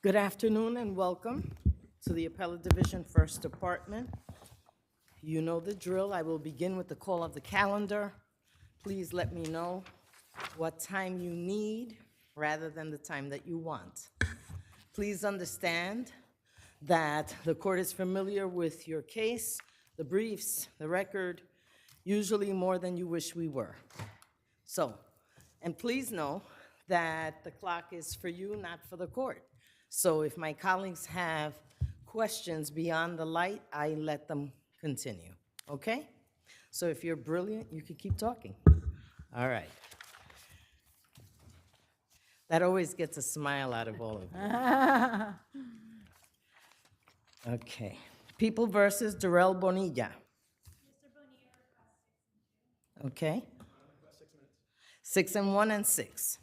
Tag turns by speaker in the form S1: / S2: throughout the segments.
S1: Good afternoon and welcome to the Appellate Division First Department. You know the drill. I will begin with the call of the calendar. Please let me know what time you need rather than the time that you want. Please understand that the court is familiar with your case, the briefs, the record, usually more than you wish we were. So, and please know that the clock is for you, not for the court. So if my colleagues have questions beyond the light, I let them continue, okay? So if you're brilliant, you can keep talking. All right. That always gets a smile out of all of you. Okay. People versus Darrell Bonilla. Okay. 6 and 1 and 6.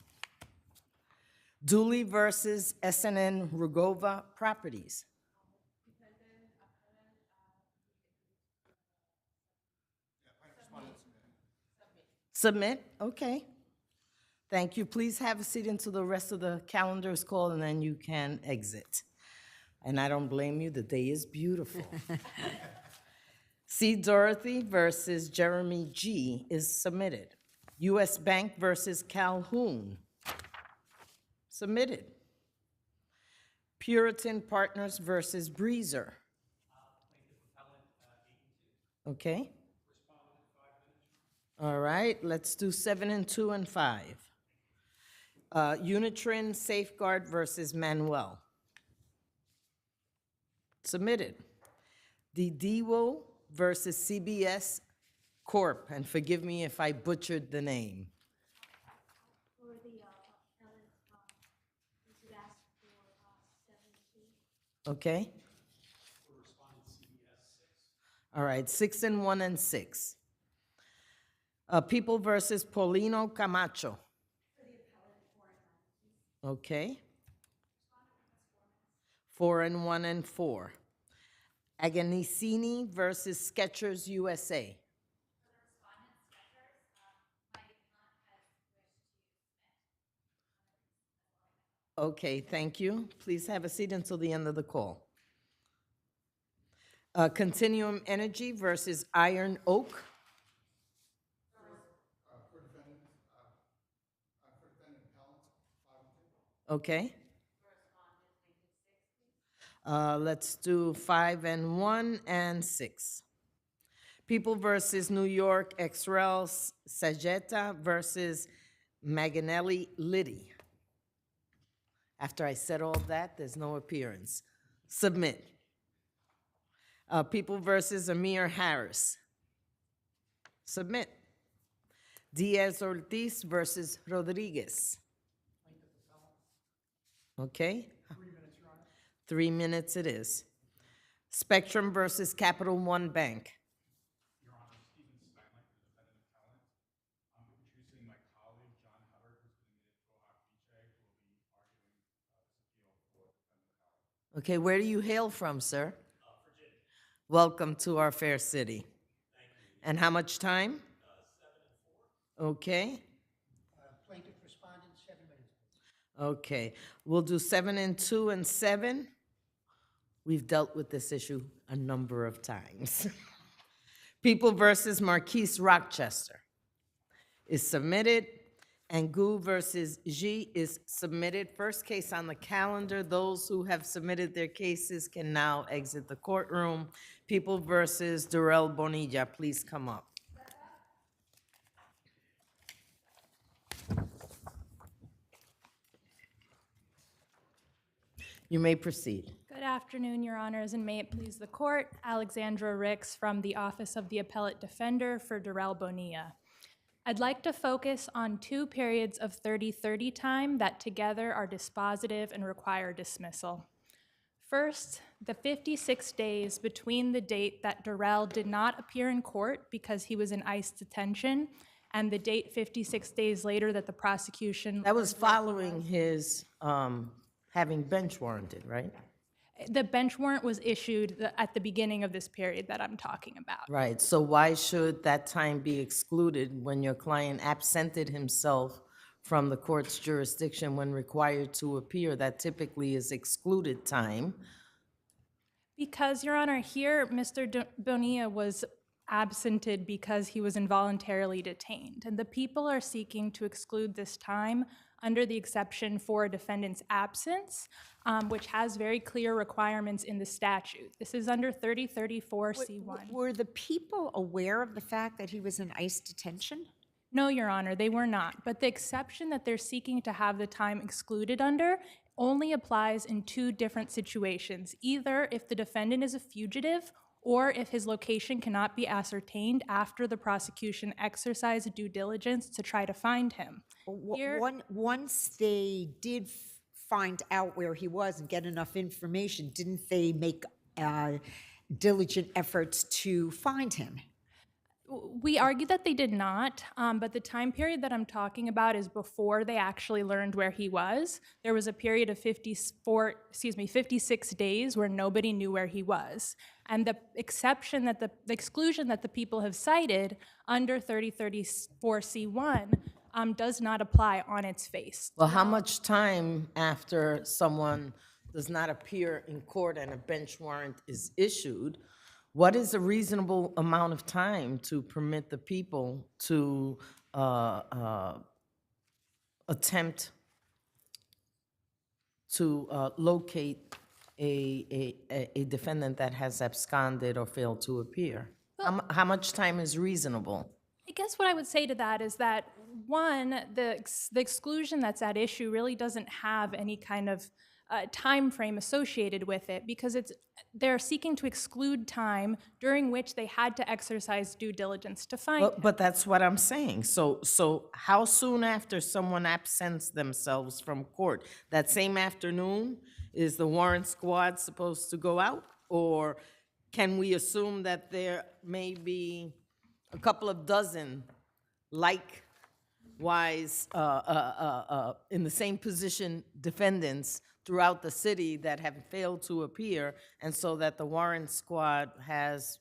S1: Dooley versus SNN Rugova Properties. Submit, okay. Thank you. Please have a seat until the rest of the calendar is called, and then you can exit. And I don't blame you, the day is beautiful. C. Dorothy versus Jeremy G. is submitted. U.S. Bank versus Calhoun, submitted. Puritan Partners versus Breezer. Okay. All right, let's do 7 and 2 and 5. Unitrin Safeguard versus Manuel. Submitted. The DWO versus CBS Corp. And forgive me if I butchered the name.
S2: For the appellate, we should ask for 7-2.
S1: Okay. All right, 6 and 1 and 6. People versus Paulino Camacho. Okay. 4 and 1 and 4. Agonicini versus Skechers USA. Okay, thank you. Please have a seat until the end of the call. Continuum Energy versus Iron Oak. Okay. Let's do 5 and 1 and 6. People versus New York, X-Rel Sagetta versus Maganelli Liddy. After I said all that, there's no appearance. Submit. People versus Amir Harris. Submit. Diaz Ortiz versus Rodriguez. Okay. 3 minutes it is. Spectrum versus Capital One Bank.
S3: Your Honor, Stephen Steinlein, the defendant appellant. I'm introducing my colleague, John Hubbard, who's been admitted to Gohak Beach, who will be arguing this appeal for defendant appellant.
S1: Okay, where do you hail from, sir?
S3: Virginia.
S1: Welcome to our fair city.
S3: Thank you.
S1: And how much time?
S3: 7 and 4.
S1: Okay.
S4: Plaintiff respondent, 7 minutes.
S1: Okay, we'll do 7 and 2 and 7. We've dealt with this issue a number of times. People versus Marquise Rochester is submitted, and Gu versus G is submitted. First case on the calendar. Those who have submitted their cases can now exit the courtroom. People versus Darrell Bonilla, please come up. You may proceed.
S5: Good afternoon, Your Honors, and may it please the Court. Alexandra Ricks from the Office of the Appellate Defender for Darrell Bonilla. I'd like to focus on 2 periods of 30-30 time that together are dispositive and require dismissal. First, the 56 days between the date that Darrell did not appear in court because he was in ICE detention and the date 56 days later that the prosecution...
S1: That was following his having bench warranted, right?
S5: The bench warrant was issued at the beginning of this period that I'm talking about.
S1: Right, so why should that time be excluded when your client absented himself from the court's jurisdiction when required to appear. That typically is excluded time.
S5: Because, Your Honor, here, Mr. Bonilla was absented because he was involuntarily detained, and the people are seeking to exclude this time under the exception for a defendant's absence, which has very clear requirements in the statute. This is under 3034C1.
S6: Were the people aware of the fact that he was in ICE detention?
S5: No, Your Honor, they were not. But the exception that they're seeking to have the time excluded under only applies in two different situations, either if the defendant is a fugitive or if his location cannot be ascertained after the prosecution exercised due diligence to try to find him. Here-
S6: Once they did find out where he was and get enough information, didn't they make diligent efforts to find him?
S5: We argue that they did not, but the time period that I'm talking about is before they actually learned where he was. There was a period of 56 days where nobody knew where he was. And the exclusion that the people have cited under 3034C1 does not apply on its face.
S1: Well, how much time after someone does not appear in court and a bench warrant is issued, what is a reasonable amount of time to permit the people to attempt to locate a defendant that has absconded or failed to appear? How much time is reasonable?
S5: I guess what I would say to that is that, one, the exclusion that's at issue really doesn't have any kind of time frame associated with it, because they're seeking to exclude time during which they had to exercise due diligence to find him.
S1: But that's what I'm saying. So how soon after someone absents themselves from court? That same afternoon, is the warrant squad supposed to go out? Or can we assume that there may be a couple of dozen likewise in the same position defendants throughout the city that have failed to appear, and so that the warrant squad has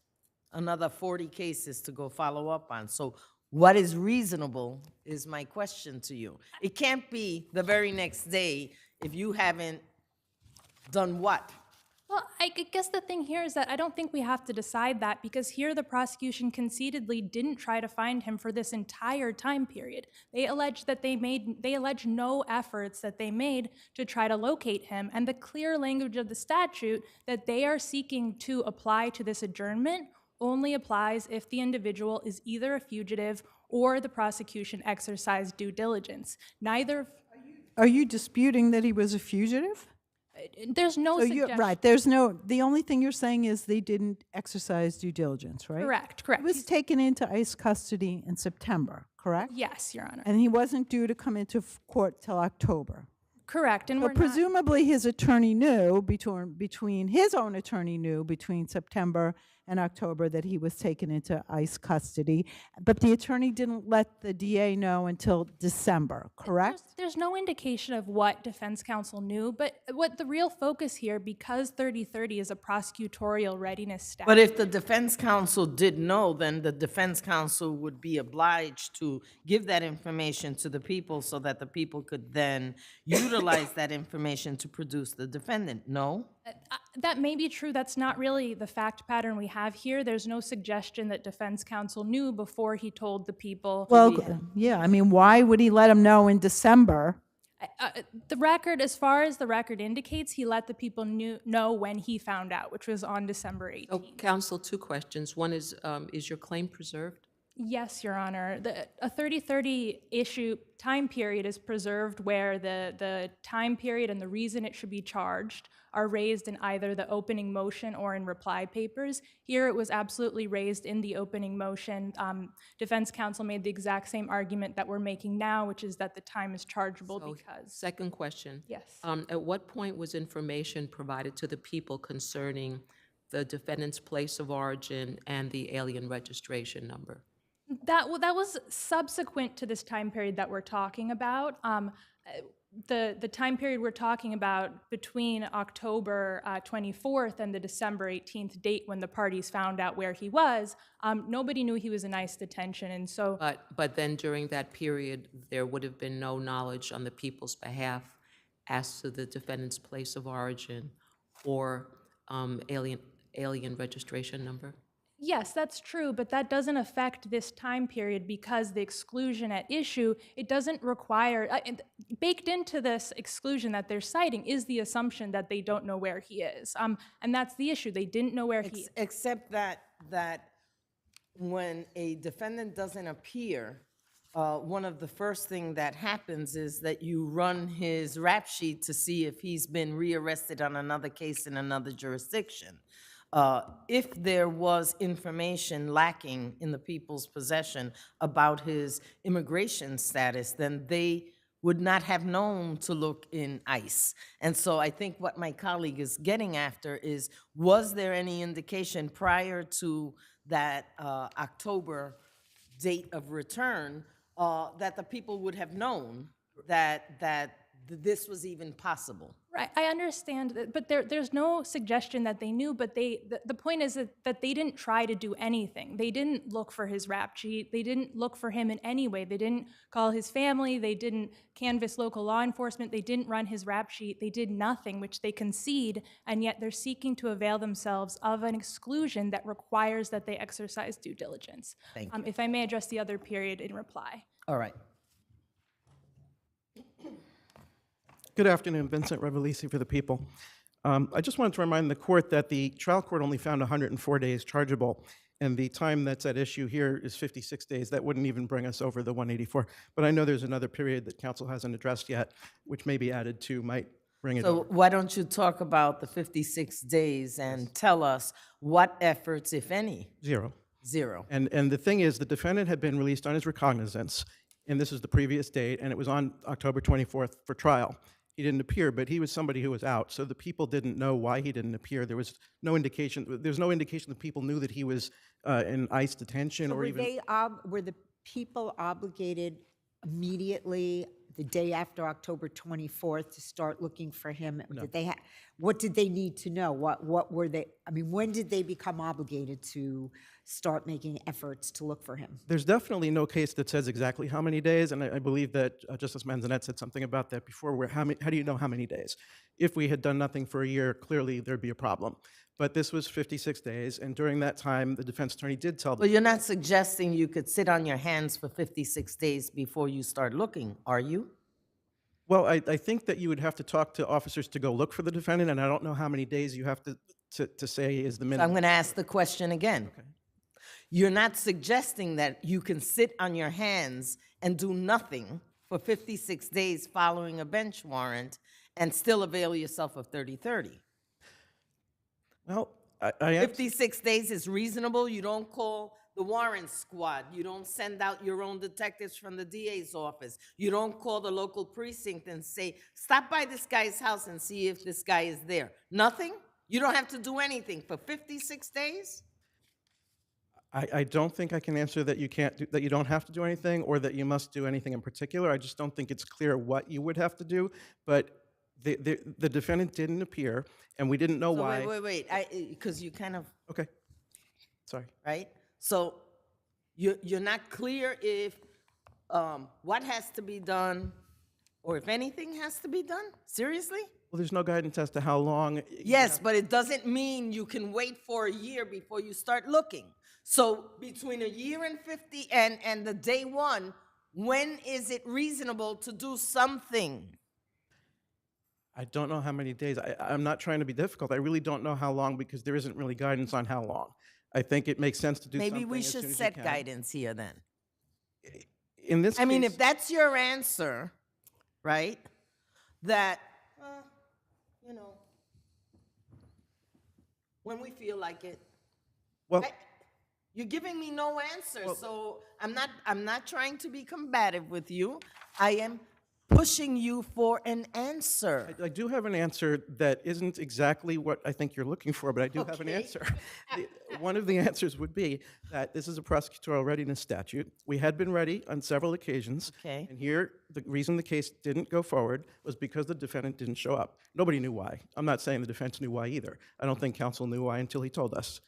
S1: another 40 cases to go follow up on? So what is reasonable is my question to you. It can't be the very next day if you haven't done what?
S5: Well, I guess the thing here is that I don't think we have to decide that, because here the prosecution concededly didn't try to find him for this entire time period. They allege no efforts that they made to try to locate him, and the clear language of the statute that they are seeking to apply to this adjournment only applies if the individual is either a fugitive or the prosecution exercised due diligence. Neither.
S7: Are you disputing that he was a fugitive?
S5: There's no suggestion.
S7: Right, the only thing you're saying is they didn't exercise due diligence, right?
S5: Correct.
S7: He was taken into ICE custody in September, correct?
S5: Yes, Your Honor.
S7: And he wasn't due to come into court till October.
S5: Correct, and
S7: So
S5: we're not.
S7: presumably his attorney knew, between his own attorney knew between September and October that he was taken into ICE custody, but the attorney didn't let the DA know until December, correct?
S5: There's no indication of what defense counsel knew, but what the real focus here, because 3030 is a prosecutorial readiness statute.
S1: But if the defense counsel did know, then the defense counsel would be obliged to give that information to the people so that the people could then utilize that information to produce the defendant, no?
S5: That may be true. That's not really the fact pattern we have here. There's no suggestion that defense counsel knew before he told the people.
S7: Well, yeah, I mean, why would he let him know in December?
S5: The record, as far as the record indicates, he let the people know when he found out, which was on December 18th.
S8: Oh, counsel, two questions. One is your claim preserved?
S5: Yes, Your Honor. A 3030 issue time period is preserved where the time period and the reason it should be charged are raised in either the opening motion or in reply papers. Here it was absolutely raised in the opening motion. Defense counsel made the exact same argument that we're making now, which is that the time is chargeable because.
S8: Second question.
S5: Yes.
S8: At what point was information provided to the people concerning the defendant's place of origin and the alien registration number?
S5: That was subsequent to this time period that we're talking about. the time period we're talking about between October 24th and the December 18th date when the parties found out where he was, nobody knew he was in ICE detention, and so
S8: But then during that period, there would have been no knowledge on the people's behalf as to the defendant's place of origin or alien registration number?
S5: yes, that's true, but that doesn't affect this time period because the exclusion at issue, it doesn't require, baked into this exclusion that they're citing is the assumption that they don't know where he is. And that's the issue. They didn't know where he is.
S1: Except that when a defendant doesn't appear, one of the first thing that happens is that you run his rap sheet to see if he's been rearrested on another case in another jurisdiction. If there was information lacking in the people's possession about his immigration status, then they would not have known to look in ICE. And so I think what my colleague is getting after is, was there any indication prior to that October date of return that the people would have known that this was even possible?
S5: Right, I understand that, but there's no suggestion that they knew, but the point is that they didn't try to do anything. They didn't look for his rap sheet. They didn't look for him in any way. They didn't call his family. They didn't canvass local law enforcement. They didn't run his rap sheet. They did nothing, which they concede, and yet they're seeking to avail themselves of an exclusion that requires that they exercise due diligence.
S1: Thank you.
S5: If I may address the other period in reply.
S1: All right.
S9: Good afternoon, Vincent Revelisi for the people. I just wanted to remind the court that the trial court only found 104 days chargeable, and the time that's at issue here is 56 days. That wouldn't even bring us over the 184. But I know there's another period that counsel hasn't addressed yet, which may be added to, might bring it
S1: So
S9: over.
S1: why don't you talk about the 56 days and tell us what efforts, if any?
S9: Zero.
S1: Zero.
S9: And the thing is, the defendant had been released on his recognizance, and this is the previous date, and it was on October 24th for trial. He didn't appear, but he was somebody who was out, so the people didn't know why he didn't appear. There was no indication. There's no indication that people knew that he was in ICE detention,
S6: So
S9: or
S6: were
S9: even.
S6: were the people obligated immediately the day after October 24th to start looking for him? Did they what did they need to know? What were they, I mean, when did they become obligated to start making efforts to look for him?
S9: There's definitely no case that says exactly how many days, and I believe that Justice Manzanet said something about that before, where how do you know how many days? If we had done nothing for a year, clearly there'd be a problem. But this was 56 days, and during that time, the defense attorney did tell
S1: Well, you're not suggesting you could sit on your hands for 56 days before you start looking, are you?
S9: Well, I think that you would have to talk to officers to go look for the defendant, and I don't know how many days you have to say is the
S1: So I'm
S9: minimum.
S1: going to ask the question again.
S9: Okay.
S1: You're not suggesting that you can sit on your hands and do nothing for 56 days following a bench warrant and still avail yourself of 30/30.
S9: Well, I am.
S1: 56 days is reasonable. You don't call the warrant squad. You don't send out your own detectives from the DA's office. You don't call the local precinct and say, stop by this guy's house and see if this guy is there. Nothing? You don't have to do anything for 56 days?
S9: I don't think I can answer that you can't do, that you don't have to do anything, or that you must do anything in particular. I just don't think it's clear what you would have to do. But the defendant didn't appear, and we didn't know
S1: So
S9: why.
S1: wait, because you kind of,
S9: Okay, sorry.
S1: right? So you're not clear if what has to be done or if anything has to be done? Seriously?
S9: Well, there's no guidance as to how long.
S1: Yes, but it doesn't mean you can wait for a year before you start looking. So between a year and 50 and the day one, when is it reasonable to do something?
S9: I don't know how many days. I'm not trying to be difficult. I really don't know how long, because there isn't really guidance on how long. I think it makes sense to do something
S1: Maybe we
S9: as soon
S1: should
S9: as you
S1: set
S9: can.
S1: guidance here then.
S9: In this
S1: I mean,
S9: case-
S1: if that's your answer, right, that, you know, when we feel like it.
S9: Well,
S1: You're giving me no answer, so I'm not trying to be combative with you. I am pushing you for an answer.
S9: I do have an answer that isn't exactly what I think you're looking for, but I do have an
S1: Okay.
S9: answer. One of the answers would be that this is a prosecutorial readiness statute. We had been ready on several occasions.
S1: Okay.
S9: And here, the reason the case didn't go forward was because the defendant didn't show up. Nobody knew why. I'm not saying the defense knew why either. I don't think counsel knew why until he told us.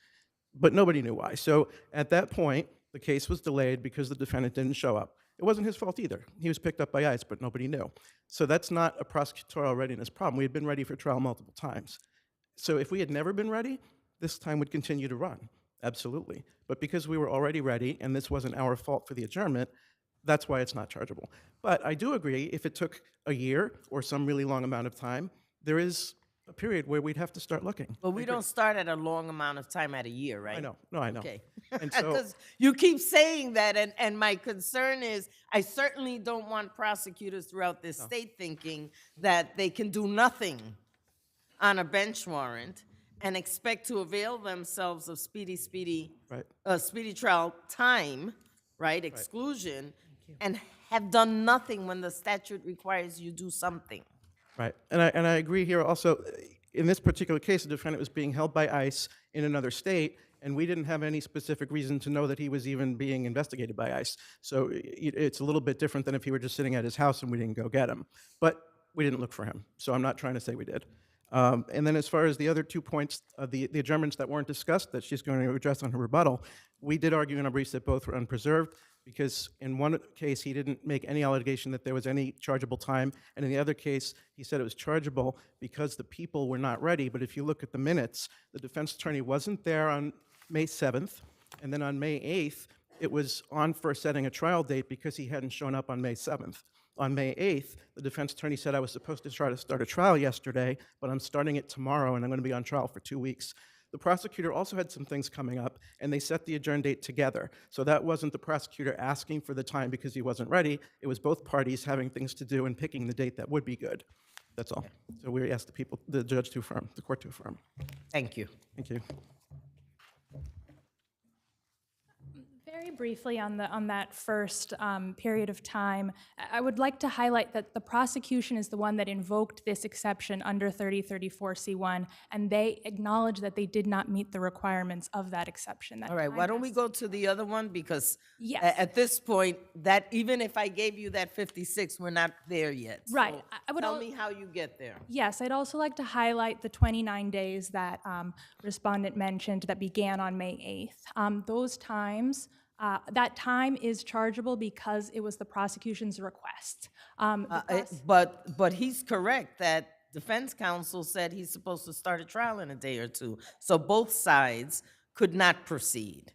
S9: But nobody knew why. So at that point, the case was delayed because the defendant didn't show up. It wasn't his fault either. He was picked up by ICE, but nobody knew. So that's not a prosecutorial readiness problem. We had been ready for trial multiple times. So if we had never been ready, this time would continue to run, absolutely. But because we were already ready, and this wasn't our fault for the adjournment, that's why it's not chargeable. But I do agree, if it took a year or some really long amount of time, there is a period where we'd have to start looking.
S1: But we don't start at a long amount of time at a year, right?
S9: I know, no, I know.
S1: Okay.
S9: And so,
S1: Because you keep saying that, and my concern is, I certainly don't want prosecutors throughout this state thinking that they can do nothing on a bench warrant and expect to avail themselves of speedy trial time, right, exclusion, and have done nothing when the statute requires you do something.
S9: right, and I agree here also. In this particular case, the defendant was being held by ICE in another state, and we didn't have any specific reason to know that he was even being investigated by ICE. So it's a little bit different than if he were just sitting at his house and we didn't go get him. But we didn't look for him, so I'm not trying to say we did. And then as far as the other 2 points, the adjournments that weren't discussed that she's going to address on her rebuttal, we did argue in our briefs that both were unpreserved, because in one case, he didn't make any allegation that there was any chargeable time, and in the other case, he said it was chargeable because the people were not ready. But if you look at the minutes, the defense attorney wasn't there on May 7th, and then on May 8th, it was on for setting a trial date because he hadn't shown up on May 7th. On May 8th, the defense attorney said, I was supposed to try to start a trial yesterday, but I'm starting it tomorrow, and I'm going to be on trial for 2 weeks. The prosecutor also had some things coming up, and they set the adjourn date together. So that wasn't the prosecutor asking for the time because he wasn't ready. It was both parties having things to do and picking the date that would be good. That's all. So we asked the judge to affirm, the court to affirm.
S1: Thank you.
S9: Thank you.
S5: Very briefly on that first period of time, I would like to highlight that the prosecution is the one that invoked this exception under 3034C1, and they acknowledge that they did not meet the requirements of that exception.
S1: All right, why don't we go to the other one? Because
S5: Yes.
S1: at this point, that even if I gave you that 56, we're not there yet.
S5: Right.
S1: So
S5: I would
S1: tell
S5: al-
S1: me how you get there.
S5: Yes, I'd also like to highlight the 29 days that respondent mentioned that began on May 8th. Those times, that time is chargeable because it was the prosecution's request.
S1: But he's correct that defense counsel said he's supposed to start a trial in a day or two. So both sides could not proceed.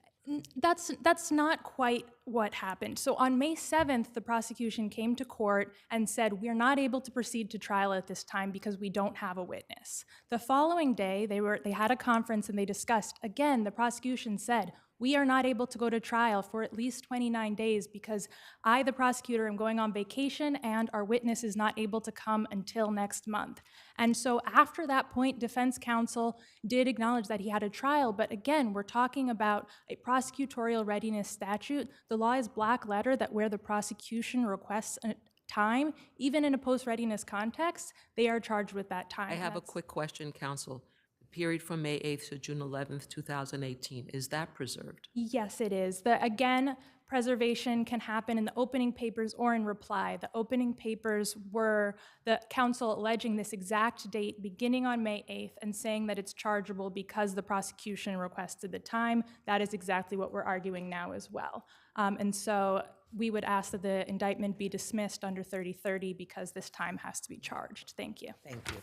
S5: That's not quite what happened. So on May 7th, the prosecution came to court and said, we're not able to proceed to trial at this time because we don't have a witness. The following day, they had a conference and they discussed, again, the prosecution said, we are not able to go to trial for at least 29 days because I, the prosecutor, am going on vacation and our witness is not able to come until next month. And so after that point, defense counsel did acknowledge that he had a trial, but again, we're talking about a prosecutorial readiness statute. The law is black letter that where the prosecution requests a time, even in a post-readiness context, they are charged with that time.
S8: I have a quick question, counsel. The period from May 8th to June 11th, 2018, is that preserved?
S5: Yes, it is. Again, preservation can happen in the opening papers or in reply. The opening papers were the counsel alleging this exact date beginning on May 8th and saying that it's chargeable because the prosecution requested the time. That is exactly what we're arguing now as well. And so we would ask that the indictment be dismissed under 3030 because this time has to be charged. Thank you.
S1: Thank you.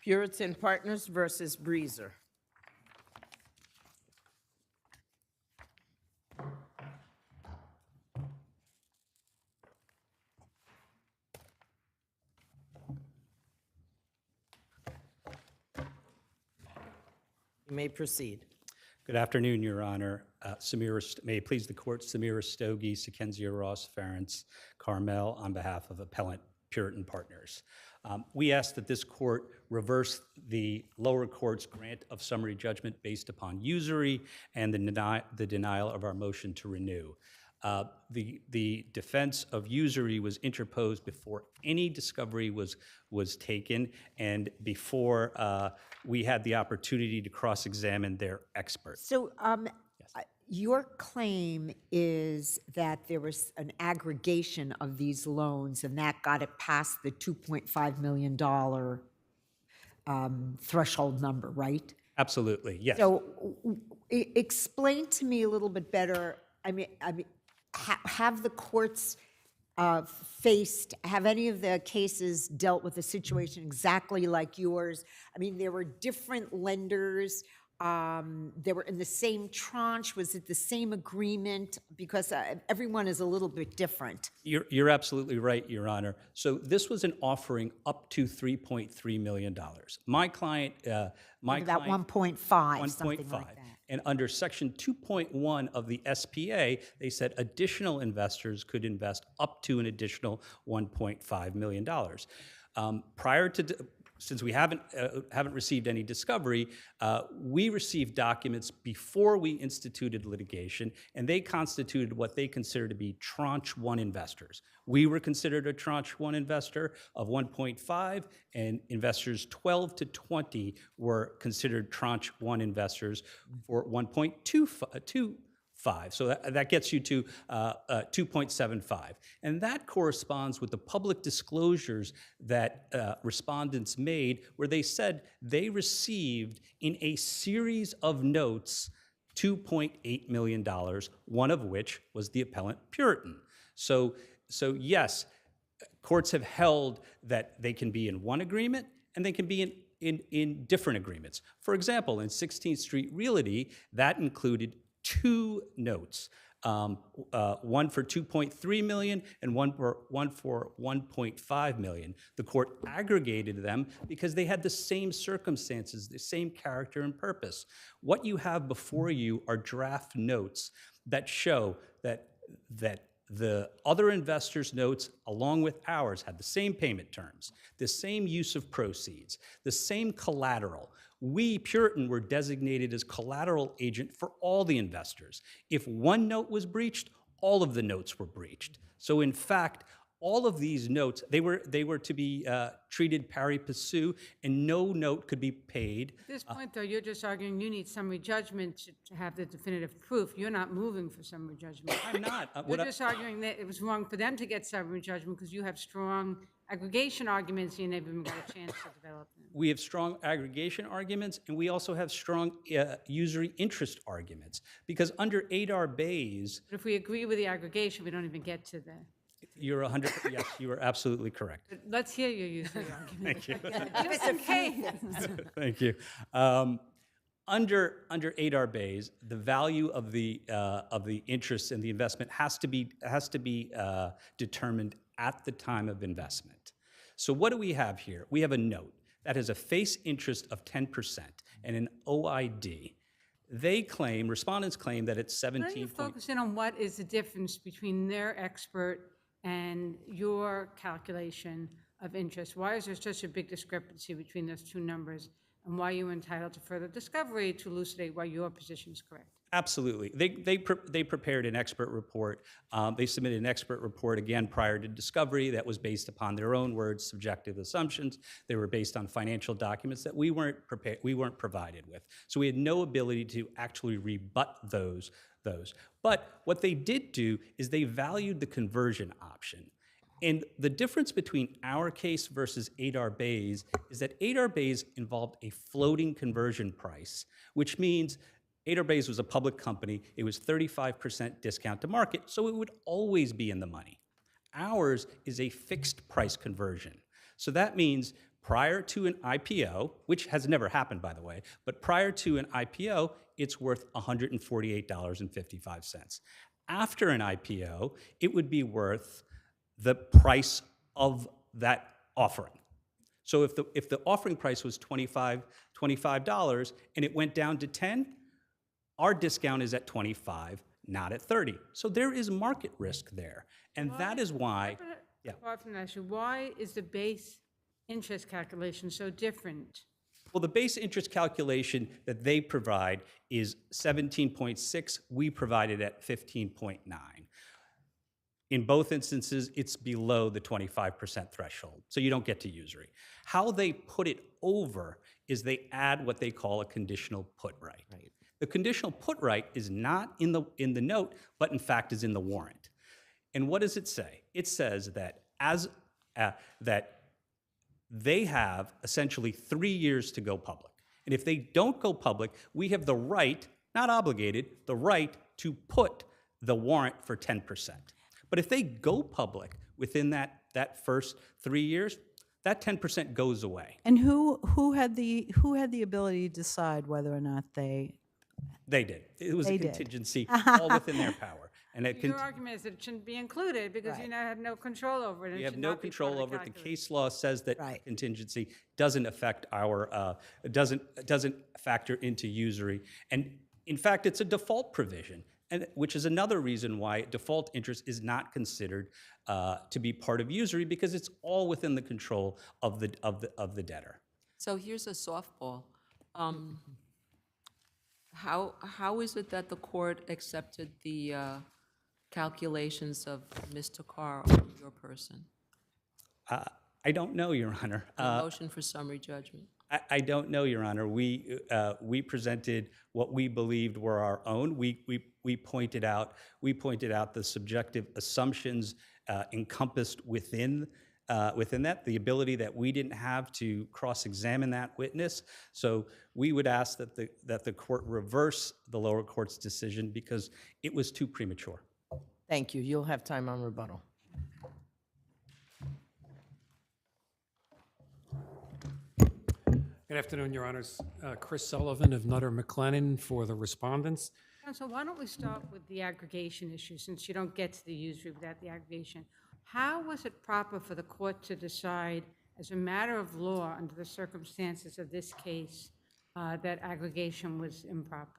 S1: Puritan Partners versus Breezer. You may proceed.
S10: Good afternoon, Your Honor. May it please the court, Samira Stogie, Sakenzia Ross, Ference, Carmel, on behalf of Appellate Puritan Partners. We ask that this court reverse the lower court's grant of summary judgment based upon usury and the denial of our motion to renew. The defense of usury was interposed before any discovery was taken and before we had the opportunity to cross-examine their expert.
S6: So your claim is that there was an aggregation of these loans and that got it past the $2.5 million threshold number, right?
S10: Absolutely, yes.
S6: So explain to me a little bit better, have the courts have any of the cases dealt with a situation exactly like yours? I mean, there were different lenders, they were in the same tranche, was it the same agreement? Because everyone is a little bit different.
S10: You're absolutely right, Your Honor. So this was an offering up to $3.3 million. My client,
S6: About 1.5, something like that.
S10: And under Section 2.1 of the SPA, they said additional investors could invest up to an additional $1.5 million. Since we haven't received any discovery, we received documents before we instituted litigation, and they constituted what they consider to be tranche one investors. We were considered a tranche one investor of 1.5, and investors 12 to 20 were considered tranche one investors for 1.25. So that gets you to 2.75. And that corresponds with the public disclosures that respondents made, where they said they received in a series of notes $2.8 million, one of which was the appellant Puritan. So yes, courts have held that they can be in one agreement and they can be in different agreements. For example, in 16th Street Realty, that included two notes, one for $2.3 million and one for $1.5 million. The court aggregated them because they had the same circumstances, the same character and purpose. What you have before you are draft notes that show that the other investors' notes, along with ours, had the same payment terms, the same use of proceeds, the same collateral. We, Puritan, were designated as collateral agent for all the investors. If one note was breached, all of the notes were breached. So in fact, all of these notes, they were to be treated pari passu, and no note could be paid.
S11: At this point, though, you're just arguing you need summary judgment to have the definitive proof. You're not moving for summary judgment.
S10: I'm not.
S11: You're just arguing that it was wrong for them to get summary judgment because you have strong aggregation arguments and you never even got a chance to develop them.
S10: We have strong aggregation arguments, and we also have strong usury interest arguments. Because under Adar Bays,
S11: But if we agree with the aggregation, we don't even get to the...
S10: you're 100, yes, you are absolutely correct.
S11: But let's hear your usury argument.
S10: Thank you.
S11: Give us a case.
S10: Thank you. Under Adar Bays, the value of the interest in the investment has to be determined at the time of investment. So what do we have here? We have a note that has a face interest of 10% and an OID. They claim, respondents claim, that it's 17.
S11: Why don't you focus in on what is the difference between their expert and your calculation of interest? Why is there such a big discrepancy between those two numbers, and why are you entitled to further discovery to elucidate why your position is correct?
S10: Absolutely. They prepared an expert report. They submitted an expert report, again, prior to discovery that was based upon their own words, subjective assumptions. They were based on financial documents that we weren't provided with. So we had no ability to actually rebut those. But what they did do is they valued the conversion option. And the difference between our case versus Adar Bays is that Adar Bays involved a floating conversion price, which means Adar Bays was a public company. It was 35% discount to market, so it would always be in the money. Ours is a fixed price conversion. So that means prior to an IPO, which has never happened, by the way, but prior to an IPO, it's worth $148.55. After an IPO, it would be worth the price of that offering. So if the offering price was $25 and it went down to 10, our discount is at 25, not at 30. So there is market risk there. And that is why, yeah.
S11: Apart from that, why is the base interest calculation so different?
S10: Well, the base interest calculation that they provide is 17.6. We provide it at 15.9. In both instances, it's below the 25% threshold, so you don't get to usury. How they put it over is they add what they call a conditional put right. The conditional put right is not in the note, but in fact is in the warrant. And what does it say? It says that that they have essentially 3 years to go public. And if they don't go public, we have the right, not obligated, the right to put the warrant for 10%. But if they go public within that first 3 years, that 10% goes away.
S7: And who had the ability to decide whether or not they?
S10: They did. It was
S7: They
S10: a
S7: did.
S10: contingency, all within their power. And it
S11: Your argument is that it shouldn't be included because you now have no control over it. and
S10: we
S11: it
S10: have
S11: should
S10: no
S11: not be part of
S10: control over it. The
S11: calculus.
S10: case law says that
S7: Right.
S10: contingency doesn't affect our doesn't factor into usury. And in fact, it's a default provision, and which is another reason why default interest is not considered to be part of usury, because it's all within the control of the debtor.
S8: So here's a softball. How is it that the court accepted the calculations of Mr. Carr on your person?
S10: I don't know, Your Honor.
S8: A motion for summary judgment?
S10: I don't know, Your Honor. We presented what we believed were our own. We pointed out the subjective assumptions encompassed within that, the ability that we didn't have to cross-examine that witness. So we would ask that the court reverse the lower court's decision because it was too premature.
S1: Thank you. You'll have time on rebuttal.
S12: Good afternoon, Your Honors. Chris Sullivan of Nutter McLennan for the respondents.
S11: Counsel, why don't we start with the aggregation issue, since you don't get to the usury without the aggregation. How was it proper for the court to decide, as a matter of law, under the circumstances of this case, that aggregation was improper?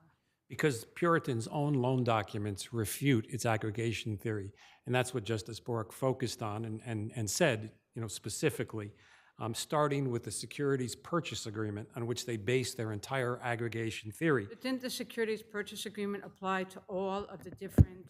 S12: Because Puritan's own loan documents refute its aggregation theory, and that's what Justice Bork focused on and said, specifically, starting with the securities purchase agreement on which they based their entire aggregation theory.
S11: But didn't the securities purchase agreement apply to all of the different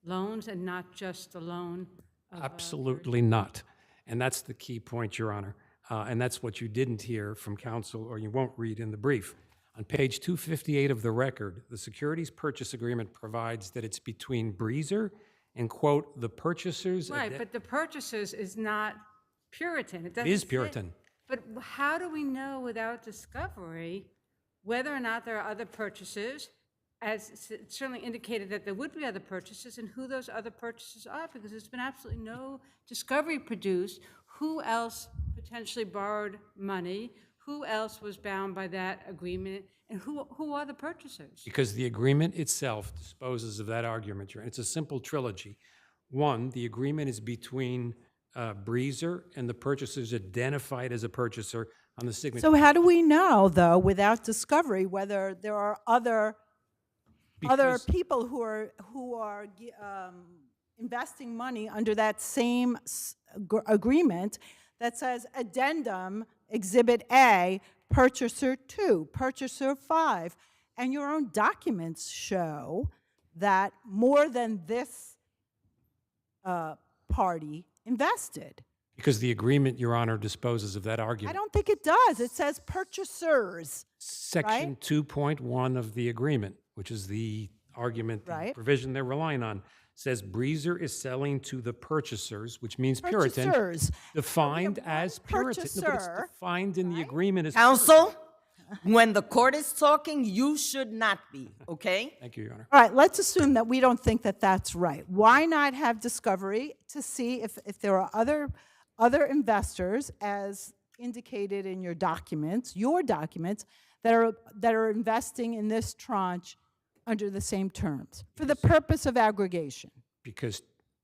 S11: loans and not just the loan of,
S12: Absolutely not. And that's the key point, Your Honor. And that's what you didn't hear from counsel, or you won't read in the brief. On page 258 of the record, the securities purchase agreement provides that it's between Breezer and, quote, the purchasers.
S11: Right, but the purchasers is not Puritan.
S12: It is Puritan.
S11: But how do we know without discovery whether or not there are other purchasers, as it certainly indicated that there would be other purchasers, and who those other purchasers are? Because there's been absolutely no discovery produced. Who else potentially borrowed money? Who else was bound by that agreement? And who are the purchasers?
S12: Because the agreement itself disposes of that argument. It's a simple trilogy. One, the agreement is between Breezer and the purchasers identified as a purchaser on the signature.
S7: So how do we know, though, without discovery, whether there are other people who are investing money under that same agreement that says addendum Exhibit A, Purchaser 2, Purchaser 5, and your own documents show that more than this party invested?
S12: Because the agreement, Your Honor, disposes of that
S7: I
S12: argument.
S7: don't think it does. It says purchasers.
S12: Section
S7: right?
S12: 2.1 of the agreement, which is the argument, the
S7: Right.
S12: provision they're relying on, says Breezer is selling to the purchasers, which means Puritan,
S7: Purchasers.
S12: defined
S7: one
S12: as Puritan. No, but it's
S7: purchaser,
S12: defined in the agreement as
S1: Counsel, when the court is talking, you should not be, okay?
S12: Thank you, Your Honor.
S7: All right, let's assume that we don't think that that's right. Why not have discovery to see if there are other investors, as indicated in your documents, that are investing in this tranche under the same terms for the purpose of aggregation?
S12: Because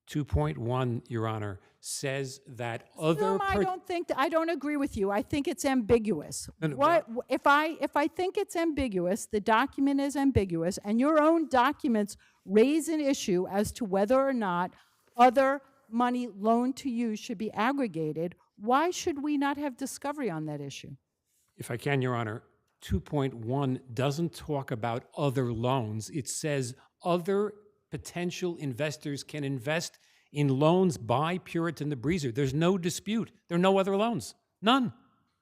S12: 2.1, Your Honor, says that other
S7: I don't agree with you. I think it's ambiguous.
S12: No, no,
S7: What if I think it's ambiguous, the document is ambiguous, and your own documents raise an issue as to whether or not other money loaned to you should be aggregated, why should we not have discovery on that issue?
S12: If I can, Your Honor, 2.1 doesn't talk about other loans. It says other potential investors can invest in loans by Puritan the Breezer. There's no dispute. There are no other loans. None.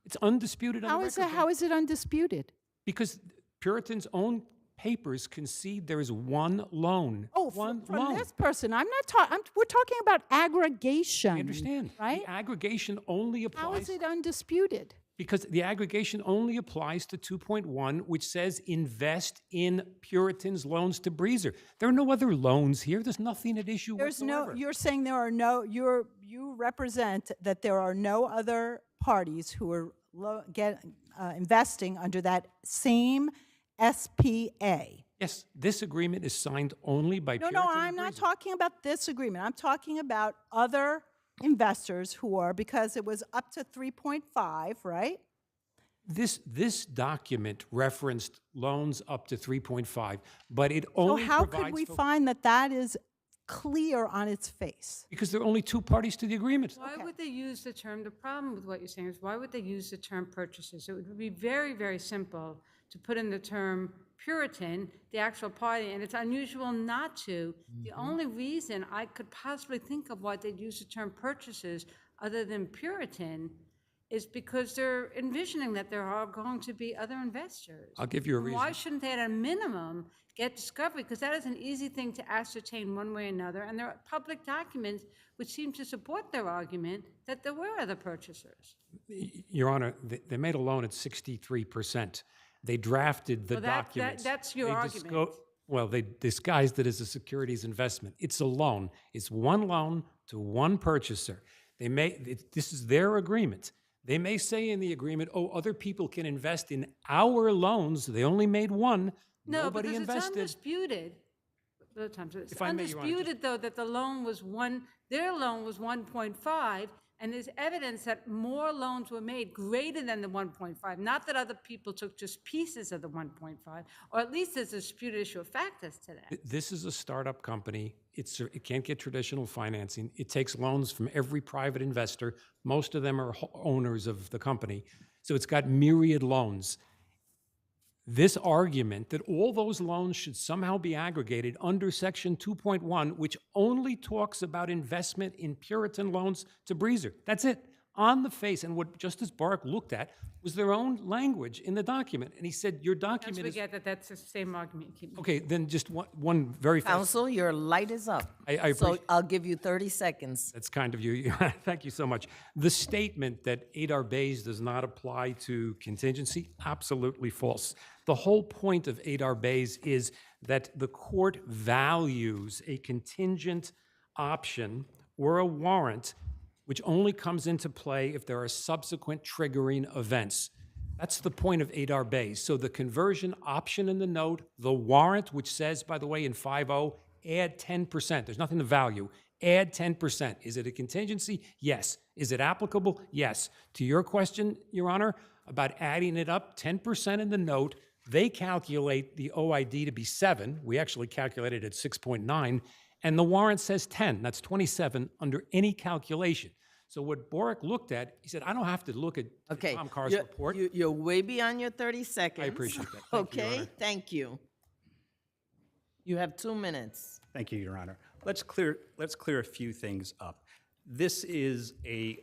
S12: It's undisputed on the record.
S7: How is it undisputed?
S12: Because Puritan's own papers concede there is one loan.
S7: Oh,
S12: one
S7: from
S12: loan.
S7: this person. I'm not talking, we're talking about aggregation.
S12: I understand.
S7: Right?
S12: The aggregation only applies.
S7: How is it undisputed?
S12: Because the aggregation only applies to 2.1, which says invest in Puritan's loans to Breezer. There are no other loans here. There's nothing at issue whatsoever.
S7: You're saying there are no, you represent that there are no other parties who are investing under that same SPA.
S12: Yes, this agreement is signed only by Puritan
S7: No,
S12: and
S7: I'm not
S12: Breezer.
S7: talking about this agreement. I'm talking about other investors who are, because it was up to 3.5, right?
S12: This document referenced loans up to 3.5, but it
S7: So
S12: only
S7: how
S12: provides
S7: could we
S12: for-
S7: find that that is clear on its face?
S12: because there are only two parties to the agreement.
S11: Why would they use the term, the problem with what you're saying is, why would they use the term purchases? It would be very, very simple to put in the term Puritan, the actual party, and it's unusual not to. The only reason I could possibly think of why they'd use the term purchases other than Puritan is because they're envisioning that there are going to be other investors.
S12: I'll give you a
S11: And
S12: reason.
S11: why shouldn't they, at a minimum, get discovery? Because that is an easy thing to ascertain one way or another, and there are public documents which seem to support their argument that there were other purchasers.
S12: Your Honor, they made a loan at 63%. They drafted the
S11: Well,
S12: documents.
S11: that's your
S12: They
S11: argument.
S12: Well, they disguised it as a securities investment. It's a loan. It's one loan to one purchaser. This is their agreement. They may say in the agreement, oh, other people can invest in our loans. They only made one.
S11: No,
S12: Nobody
S11: because
S12: invested.
S11: it's undisputed. It's
S12: If I may, Your Honor,
S11: undisputed, though, that the loan was their loan was 1.5, and there's evidence that more loans were made greater than the 1.5, not that other people took just pieces of the 1.5, or at least there's a disputed issue of fact as to that.
S12: This is a startup company. It can't get traditional financing. It takes loans from every private investor. Most of them are owners of the company. So it's got myriad loans. This argument that all those loans should somehow be aggregated under Section 2.1, which only talks about investment in Puritan loans to Breezer. That's it. On the face. And what Justice Bark looked at was their own language in the document. And he said, your
S11: Let's
S12: document is...
S11: forget that that's the same argument you keep making.
S12: Okay, then just one very fast...
S1: Counsel, your light is up.
S12: I
S1: So
S12: appreciate-
S1: I'll give you 30 seconds.
S12: That's kind of you. Thank you so much. The statement that Adar Bays does not apply to contingency, absolutely false. The whole point of Adar Bays is that the court values a contingent option or a warrant which only comes into play if there are subsequent triggering events. That's the point of Adar Bays. So the conversion option in the note, the warrant, which says, by the way, in 5.0, add 10%. There's nothing to value. Add 10%. Is it a contingency? Yes. Is it applicable? Yes. To your question, Your Honor, about adding it up, 10% in the note, they calculate the OID to be 7. We actually calculated it at 6.9. And the warrant says 10. That's 27 under any calculation. So what Boric looked at, he said, I don't have to look at
S1: Okay.
S12: Tom Carr's
S1: you're-
S12: report.
S1: You're way beyond your 30 seconds.
S12: I appreciate that. Thank you, Your
S1: Okay,
S12: Honor.
S1: thank you. You have 2 minutes.
S10: Thank you, Your Honor. Let's clear a few things up. This is they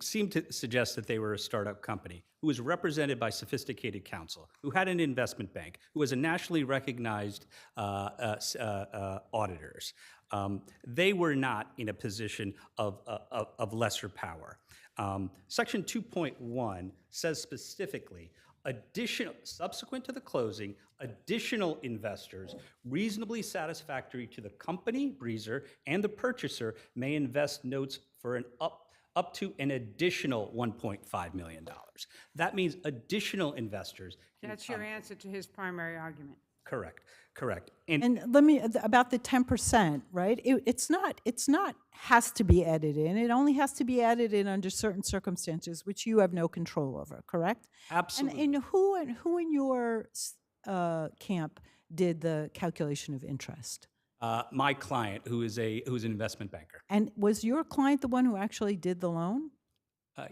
S10: seem to suggest that they were a startup company who was represented by sophisticated counsel, who had an investment bank, who was a nationally recognized auditors. They were not in a position of lesser power. Section 2.1 says specifically, subsequent to the closing, additional investors reasonably satisfactory to the company, Breezer, and the purchaser may invest notes for up to an additional $1.5 million. That means additional investors.
S11: That's your answer to his primary argument.
S10: Correct.
S7: And let me, about the 10%, right? It's not has to be added in. It only has to be added in under certain circumstances, which you have no control over, correct?
S10: Absolutely.
S7: And who in your camp did the calculation of interest?
S10: My client, who's an investment banker.
S7: And was your client the one who actually did the loan?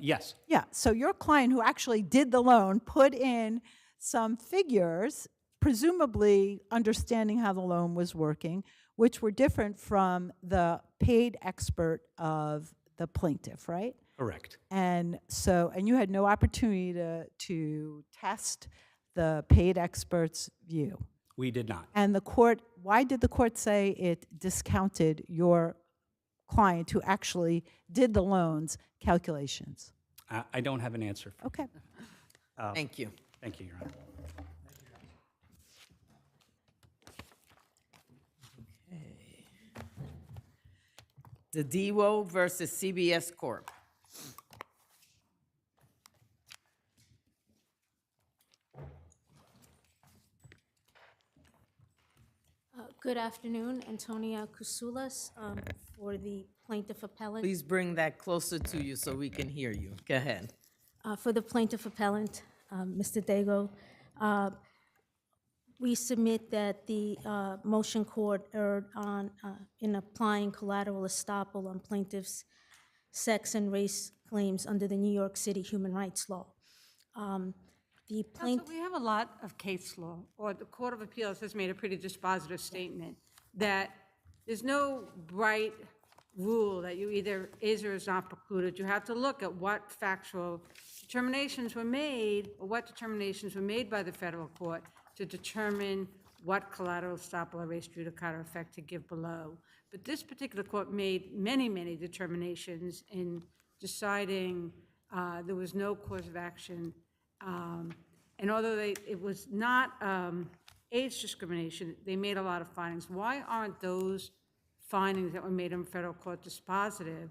S10: Yes.
S7: Yeah, so your client who actually did the loan put in some figures, presumably understanding how the loan was working, which were different from the paid expert of the plaintiff, right?
S10: Correct.
S7: And so, and you had no opportunity to test the paid expert's view.
S10: We did not.
S7: And the court, why did the court say it discounted your client who actually did the loans calculations?
S10: I don't have an answer.
S7: Okay.
S1: Thank you.
S10: Thank you, Your Honor.
S1: The DeWo versus CBS Corp.
S2: Good afternoon, Antonia Koussoulas, for the plaintiff appellant.
S1: Please bring that closer to you so we can hear you. Go ahead.
S2: For the plaintiff appellant, Mr. Dago, we submit that the motion court erred on, in applying collateral estoppel on plaintiff's sex and race claims under the New York City human rights law. The
S11: Counsel,
S2: plaintiff.
S11: we have a lot of case law, or the Court of Appeals has made a pretty dispositive statement that there's no bright rule that you either is or is not precluded. You have to look at what factual determinations were made, or what determinations were made by the federal court to determine what collateral estoppel or res judicata effect to give below. But this particular court made many, many determinations in deciding there was no cause of action. And although it was not age discrimination, they made a lot of findings. Why aren't those findings that were made in federal court dispositive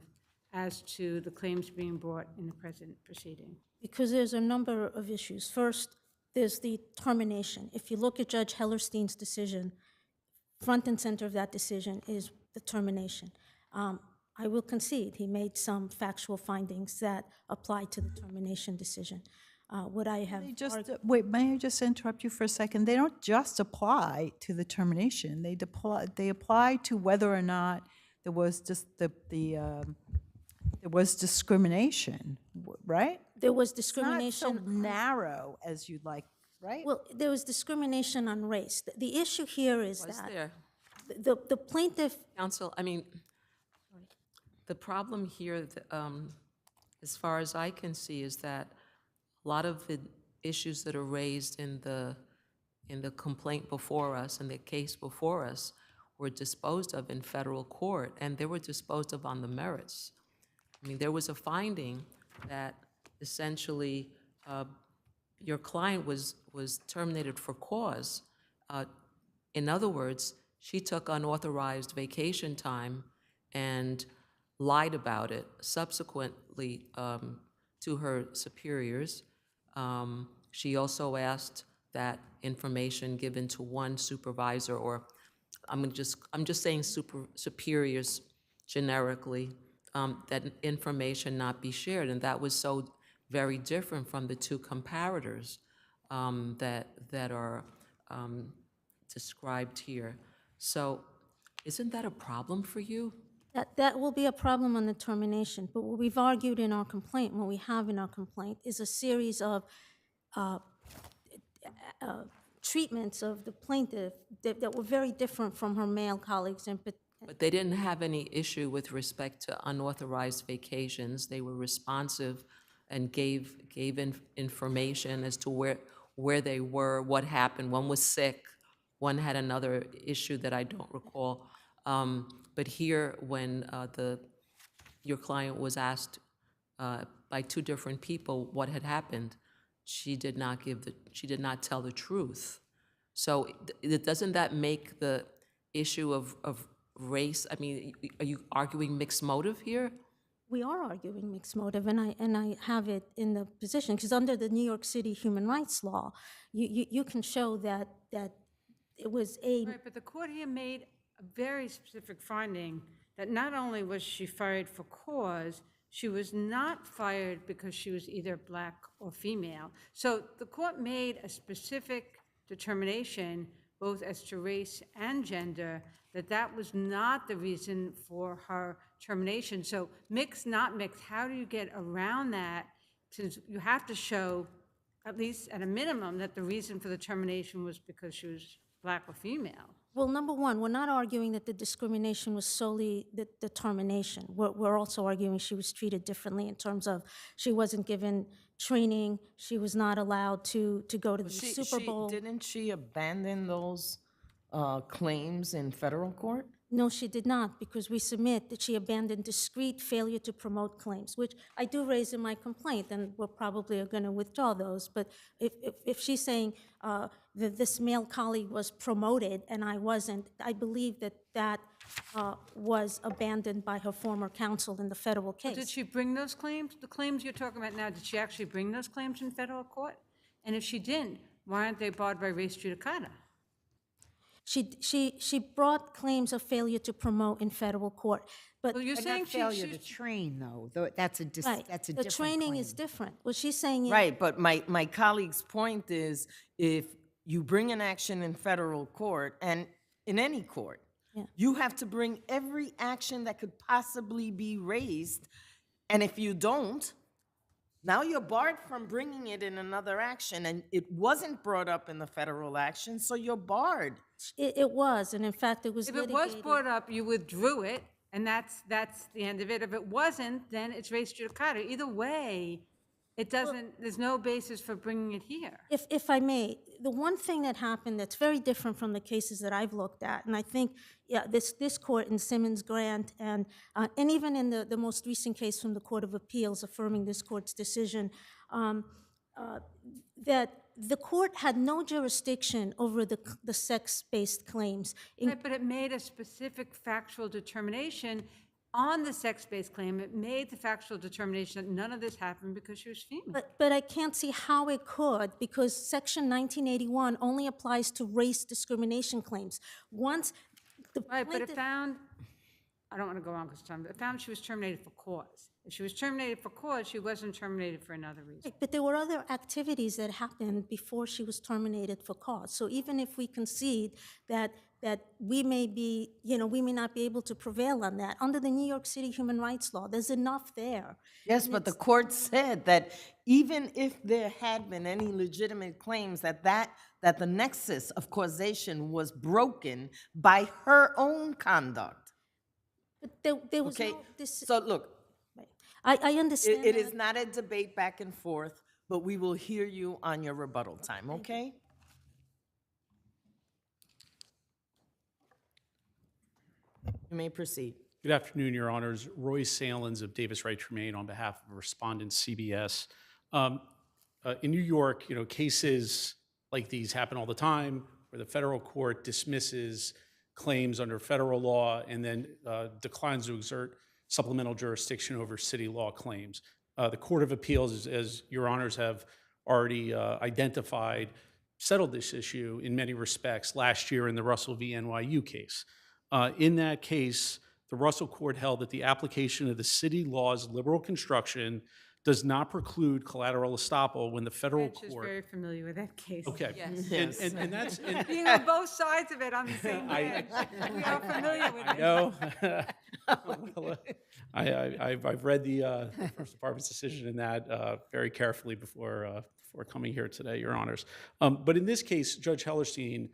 S11: as to the claims being brought in the present proceeding?
S2: Because there's a number of issues. First, there's the termination. If you look at Judge Hellerstein's decision, front and center of that decision is the termination. I will concede he made some factual findings that apply to the termination decision. What I have
S7: Wait, may I just interrupt you for a second? They don't just apply to the termination. They apply to whether or not there was just there was discrimination, right?
S2: there was
S7: It's not
S2: discrimination.
S7: so narrow as you'd like, right?
S2: Well, there was discrimination on race. The issue here is
S8: Was
S2: that
S8: there?
S2: the plaintiff.
S8: Counsel, I mean, the problem here, as far as I can see, is that a lot of the issues that are raised in the complaint before us, in the case before us, were disposed of in federal court, and they were disposed of on the merits. I mean, there was a finding that essentially your client was terminated for cause. In other words, she took unauthorized vacation time and lied about it subsequently to her superiors. She also asked that information given to one supervisor, or I'm just saying superiors generically, that information not be shared, and that was so very different from the two comparators that are described here. So, isn't that a problem for you?
S2: That will be a problem on the termination, but what we've argued in our complaint, what we have in our complaint, is a series of treatments of the plaintiff that were very different from her male colleagues.
S8: But they didn't have any issue with respect to unauthorized vacations. They were responsive and gave information as to where they were, what happened. One was sick, one had another issue that I don't recall. But here, when your client was asked by two different people what had happened, she did not tell the truth. So doesn't that make the issue of race? I mean, are you arguing mixed motive here?
S2: We are arguing mixed motive, and I have it in the position, because under the New York City human rights law, you can show that it was a.
S11: Right, but the court here made a very specific finding that not only was she fired for cause, she was not fired because she was either black or female. So the court made a specific determination, both as to race and gender, that was not the reason for her termination. So mixed, not mixed, how do you get around that? Since you have to show, at least at a minimum, that the reason for the termination was because she was black or female.
S2: Well, number one, we're not arguing that the discrimination was solely the termination. We're also arguing she was treated differently in terms of she wasn't given training, she was not allowed to go to the Super Bowl.
S1: Didn't she abandon those claims in federal court?
S2: No, she did not, because we submit that she abandoned discrete failure to promote claims, which I do raise in my complaint, and we're probably are going to withdraw those. But if she's saying that this male colleague was promoted and I wasn't, I believe that that was abandoned by her former counsel in the federal case.
S11: Did she bring those claims? The claims you're talking about now, did she actually bring those claims in federal court? And if she didn't, why aren't they barred by res judicata?
S2: She brought claims of failure to promote in federal court, but
S11: Well, you're
S6: But
S11: saying
S6: not failure to train, though. That's a
S2: right,
S6: that's a
S2: the
S6: different
S2: training is
S6: claim.
S2: different. What she's saying is
S1: Right, but my colleague's point is, if you bring an action in federal court, and in any court,
S2: Yeah.
S1: you have to bring every action that could possibly be raised, and if you don't, now you're barred from bringing it in another action, and it wasn't brought up in the federal action, so you're barred.
S2: it was, and in fact, it was
S11: If it was
S2: litigated.
S11: brought up, you withdrew it, and that's the end of it. If it wasn't, then it's res judicata. Either way, it doesn't, there's no basis for bringing it here.
S2: If I may, the one thing that happened that's very different from the cases that I've looked at, and I think, yeah, this court in Simmons Grant, and even in the most recent case from the Court of Appeals affirming this court's decision, that the court had no jurisdiction over the sex-based claims.
S11: Right, but it made a specific factual determination on the sex-based claim. It made the factual determination that none of this happened because she was female.
S2: But I can't see how it could, because Section 1981 only applies to race discrimination claims. Once the
S11: Right, but it
S2: plaintiff-
S11: found, I don't want to go on because it found she was terminated for cause. If she was terminated for cause, she wasn't terminated for another reason.
S2: But there were other activities that happened before she was terminated for cause. So even if we concede that we may be, we may not be able to prevail on that, under the New York City human rights law, there's enough there.
S1: Yes, but the court said that even if there had been any legitimate claims, that the nexus of causation was broken by her own conduct.
S2: But there was
S1: Okay,
S2: no,
S1: so look,
S2: I understand
S1: it
S2: that.
S1: is not a debate back and forth, but we will hear you on your rebuttal time, okay? You may proceed.
S3: Good afternoon, Your Honors. Roy Salins of Davis Wright Tremaine on behalf of Respondent CBS. In New York, cases like these happen all the time, where the federal court dismisses claims under federal law and then declines to exert supplemental jurisdiction over city law claims. The Court of Appeals, as Your Honors have already identified, settled this issue in many respects last year in the Russell v. NYU case. In that case, the Russell Court held that the application of the city law's liberal construction does not preclude collateral estoppel when the federal
S11: Rich is
S3: court.
S11: very familiar with that case.
S3: Okay.
S1: Yes.
S3: And that's. And,
S11: Being on both sides of it on the same bench, we are familiar with it.
S3: No. Well, I've read the First Department's decision in that very carefully before coming here today, Your Honors. But in this case, Judge Hellerstein,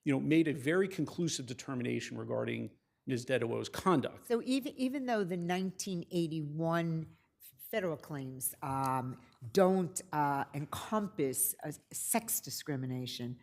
S3: made a very conclusive determination regarding Ms. Dedewo's conduct.
S6: So even though the 1981 federal claims don't encompass sex discrimination,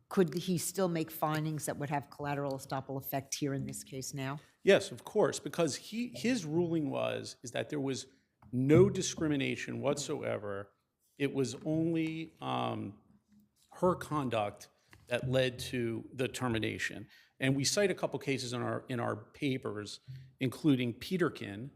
S6: could he still make findings that would have collateral estoppel effect here in this case now?
S3: Yes, of course, because his ruling is that there was no discrimination whatsoever. It was only her conduct that led to the termination. And we cite a couple cases in our papers, including Peterkin,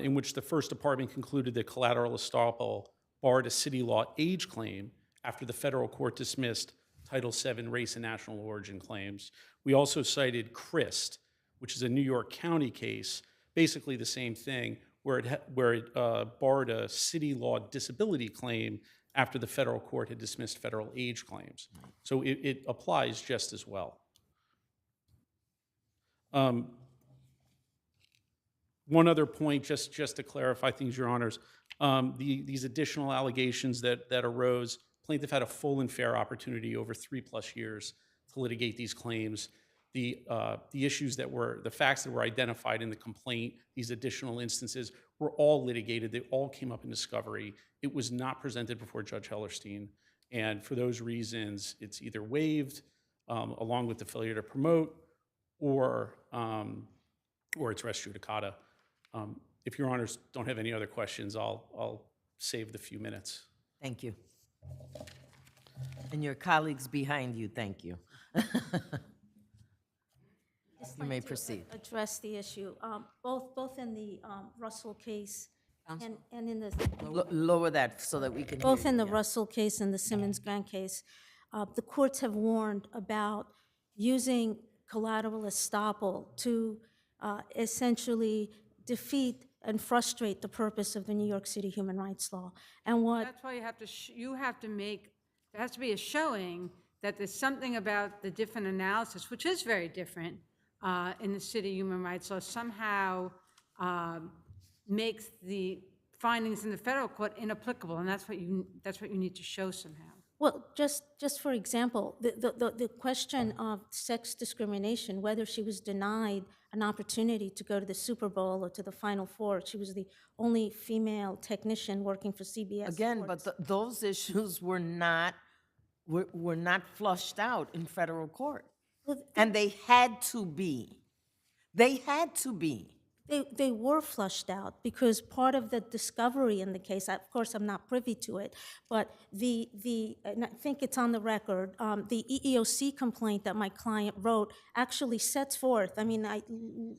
S3: in which the First Department concluded that collateral estoppel barred a city law age claim after the federal court dismissed Title VII race and national origin claims. We also cited Christ, which is a New York County case, basically the same thing, where it barred a city law disability claim after the federal court had dismissed federal age claims. So it applies just as well. One other point, just to clarify things, Your Honors, these additional allegations that arose, plaintiff had a full and fair opportunity over 3+ years to litigate these claims. The issues that were, the facts that were identified in the complaint, these additional instances, were all litigated. They all came up in discovery. It was not presented before Judge Hellerstein. And for those reasons, it's either waived along with the failure to promote, or it's res judicata. If your honors don't have any other questions, I'll save the few minutes.
S1: Thank you. And your colleagues behind you, thank you. You may proceed.
S2: Address the issue, both in the Russell case and in the,
S1: Lower that so that we can hear
S2: both in
S1: you,
S2: the
S1: yeah.
S2: Russell case and the Simmons Grant case, the courts have warned about using collateral estoppel to essentially defeat and frustrate the purpose of the New York City human rights law. And what
S11: That's why you have to make, there has to be a showing that there's something about the different analysis, which is very different in the city human rights law, somehow makes the findings in the federal court inapplicable, and that's what you need to show somehow.
S2: Well, just for example, the question of sex discrimination, whether she was denied an opportunity to go to the Super Bowl or to the Final Four, she was the only female technician working for CBS.
S1: Again,
S2: Sports.
S1: but those issues were not flushed out in federal court. And they had to be. They had to be.
S2: They were flushed out because part of the discovery in the case, of course, I'm not privy to it, but and I think it's on the record, the EEOC complaint that my client wrote actually sets forth, I mean, I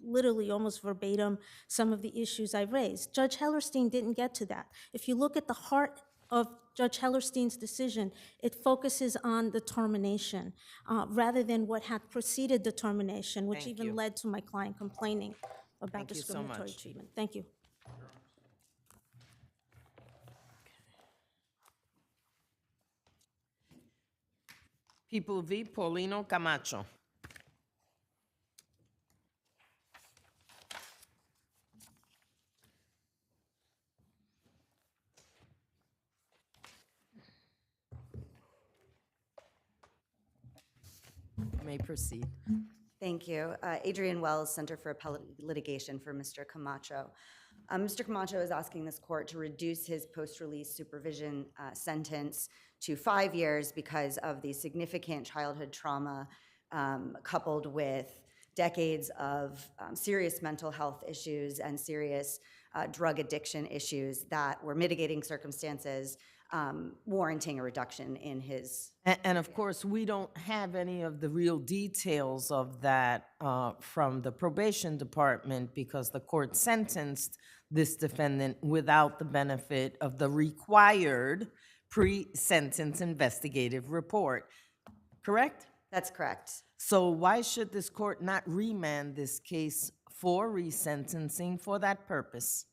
S2: literally almost verbatim some of the issues I raised. Judge Hellerstein didn't get to that. If you look at the heart of Judge Hellerstein's decision, it focuses on the termination rather than what had preceded the termination, which
S1: Thank
S2: even
S1: you.
S2: led to my client complaining about
S1: Thank you so
S2: discriminatory
S1: much.
S2: treatment. Thank you.
S1: People v. Paulino Camacho. You may proceed.
S13: Thank you. Adrienne Wells, Center for Appellate Litigation for Mr. Camacho. Mr. Camacho is asking this court to reduce his post-release supervision sentence to 5 years because of the significant childhood trauma coupled with decades of serious mental health issues and serious drug addiction issues that were mitigating circumstances warranting a reduction in his.
S1: And of course, we don't have any of the real details of that from the probation department because the court sentenced this defendant without the benefit of the required pre-sentence investigative report, correct?
S13: That's correct.
S1: So why should this court not remand this case for resentencing for that purpose?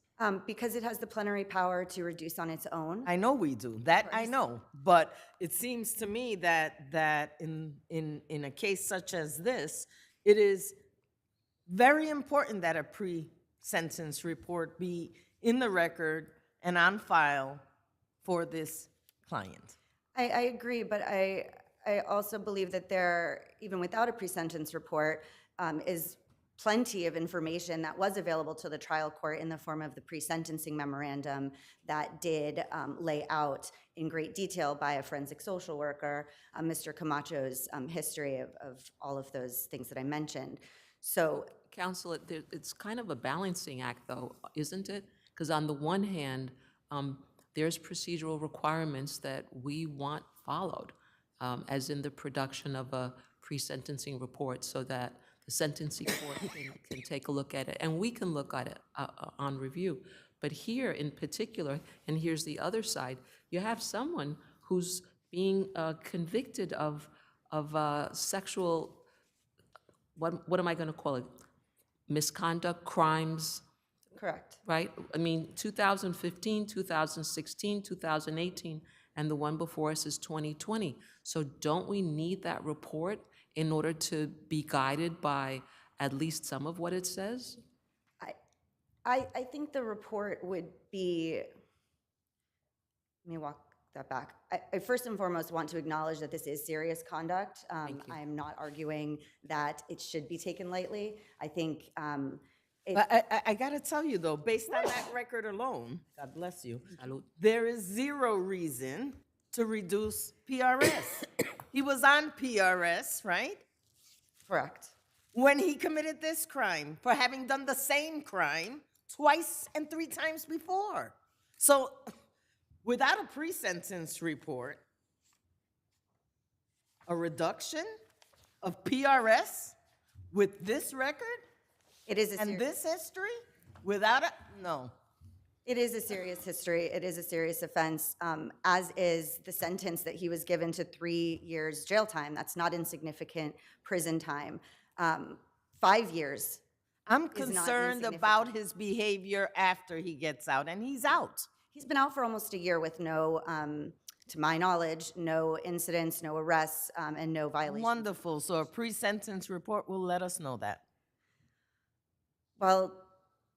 S13: Because it has the plenary power to reduce on its own.
S1: I know we do. That I know. But it seems to me that in a case such as this, it is very important that a pre-sentence report be in the record and on file for this client.
S13: I agree, but I also believe that there, even without a pre-sentence report, is plenty of information that was available to the trial court in the form of the pre-sentencing memorandum that did lay out in great detail by a forensic social worker Mr. Camacho's history of all of those things that I mentioned. So,
S8: Counsel, it's kind of a balancing act, though, isn't it? Because on the one hand, there's procedural requirements that we want followed, as in the production of a pre-sentencing report so that the sentencing court can take a look at it, and we can look at it on review. But here in particular, and here's the other side, you have someone who's being convicted of sexual, what am I going to call it? Misconduct, crimes.
S13: correct.
S8: Right? I mean, 2015, 2016, 2018, and the one before us is 2020. So don't we need that report in order to be guided by at least some of what it says?
S13: I think the report would be, let me walk that back. I first and foremost want to acknowledge that this is serious conduct.
S8: you.
S13: I'm not arguing that it should be taken lightly. I think
S1: But I gotta tell you though, based on that record alone, God bless you,
S8: Salud.
S1: there is zero reason to reduce PRS. He was on PRS, right?
S13: correct.
S1: When he committed this crime for having done the same crime twice and 3 times before. So without a pre-sentence report, a reduction of PRS with this record
S13: It is a
S1: and this history, without a, no.
S13: It is a serious history. It is a serious offense, as is the sentence that he was given to 3 years jail time. That's not insignificant prison time. 5 years.
S1: I'm
S13: is not
S1: concerned
S13: insignificant.
S1: about his behavior after he gets out, and he's out.
S13: He's been out for almost a year with no, to my knowledge, no incidents, no arrests, and no violations.
S1: Wonderful. So a pre-sentence report will let us know that.
S13: Well,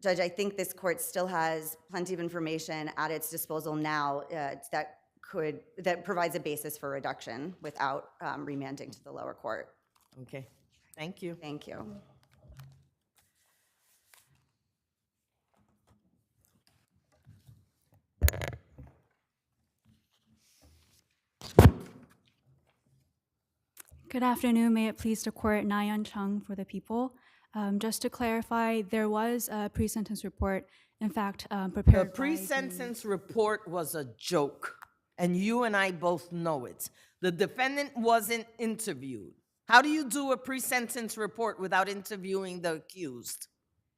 S13: Judge, I think this court still has plenty of information at its disposal now that provides a basis for reduction without remanding to the lower court.
S1: Okay, thank you.
S13: Thank you.
S14: Good afternoon. May it please the court, Nayan Chung for the people. Just to clarify, there was a pre-sentence report, in fact, prepared
S1: The
S14: by
S1: pre-sentence report was a joke, and you and I both know it. The defendant wasn't interviewed. How do you do a pre-sentence report without interviewing the accused?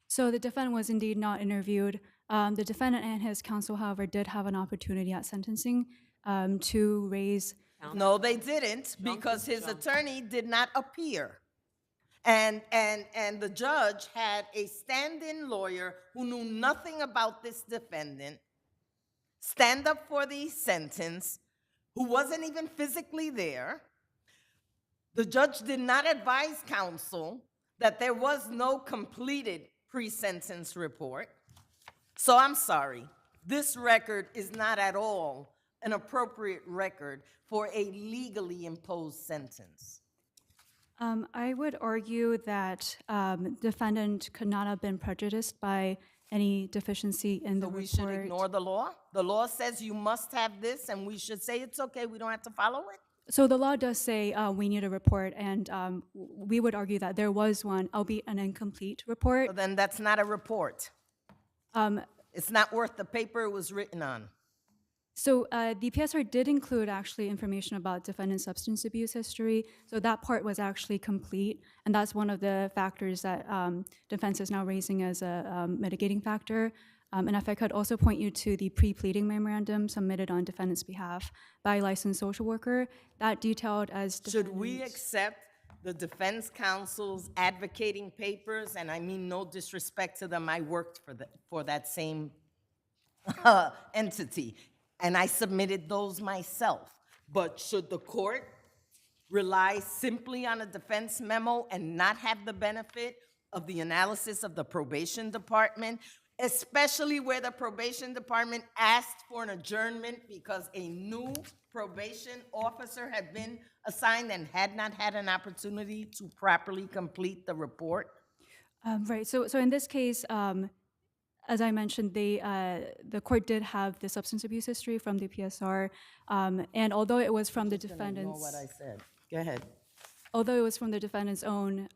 S14: So the defendant was indeed not interviewed. The defendant and his counsel, however, did have an opportunity at sentencing to raise.
S1: No, they didn't, because his attorney did not appear. And the judge had a stand-in lawyer who knew nothing about this defendant stand up for the sentence, who wasn't even physically there. The judge did not advise counsel that there was no completed pre-sentence report. So I'm sorry, this record is not at all an appropriate record for a legally imposed sentence.
S14: I would argue that defendant could not have been prejudiced by any deficiency in the
S1: So
S14: report.
S1: we should ignore the law? The law says you must have this, and we should say it's okay, we don't have to follow it?
S14: So the law does say we need a report, and we would argue that there was one, albeit an incomplete report.
S1: So then that's not a report. It's not worth the paper it was written on.
S14: So the PSR did include actually information about defendant's substance abuse history. So that part was actually complete, and that's one of the factors that defense is now raising as a mitigating factor. And if I could also point you to the pre-pleading memorandum submitted on defendant's behalf by a licensed social worker, that detailed as
S1: Should we accept the defense counsel's advocating papers? And I mean no disrespect to them, I worked for that same entity, and I submitted those myself. But should the court rely simply on a defense memo and not have the benefit of the analysis of the probation department, especially where the probation department asked for an adjournment because a new probation officer had been assigned and had not had an opportunity to properly complete the report?
S14: Right. So in this case, as I mentioned, the court did have the substance abuse history from the PSR, and although it was from the defendant's,
S1: What I said. Go ahead.
S14: although it was from the defendant's own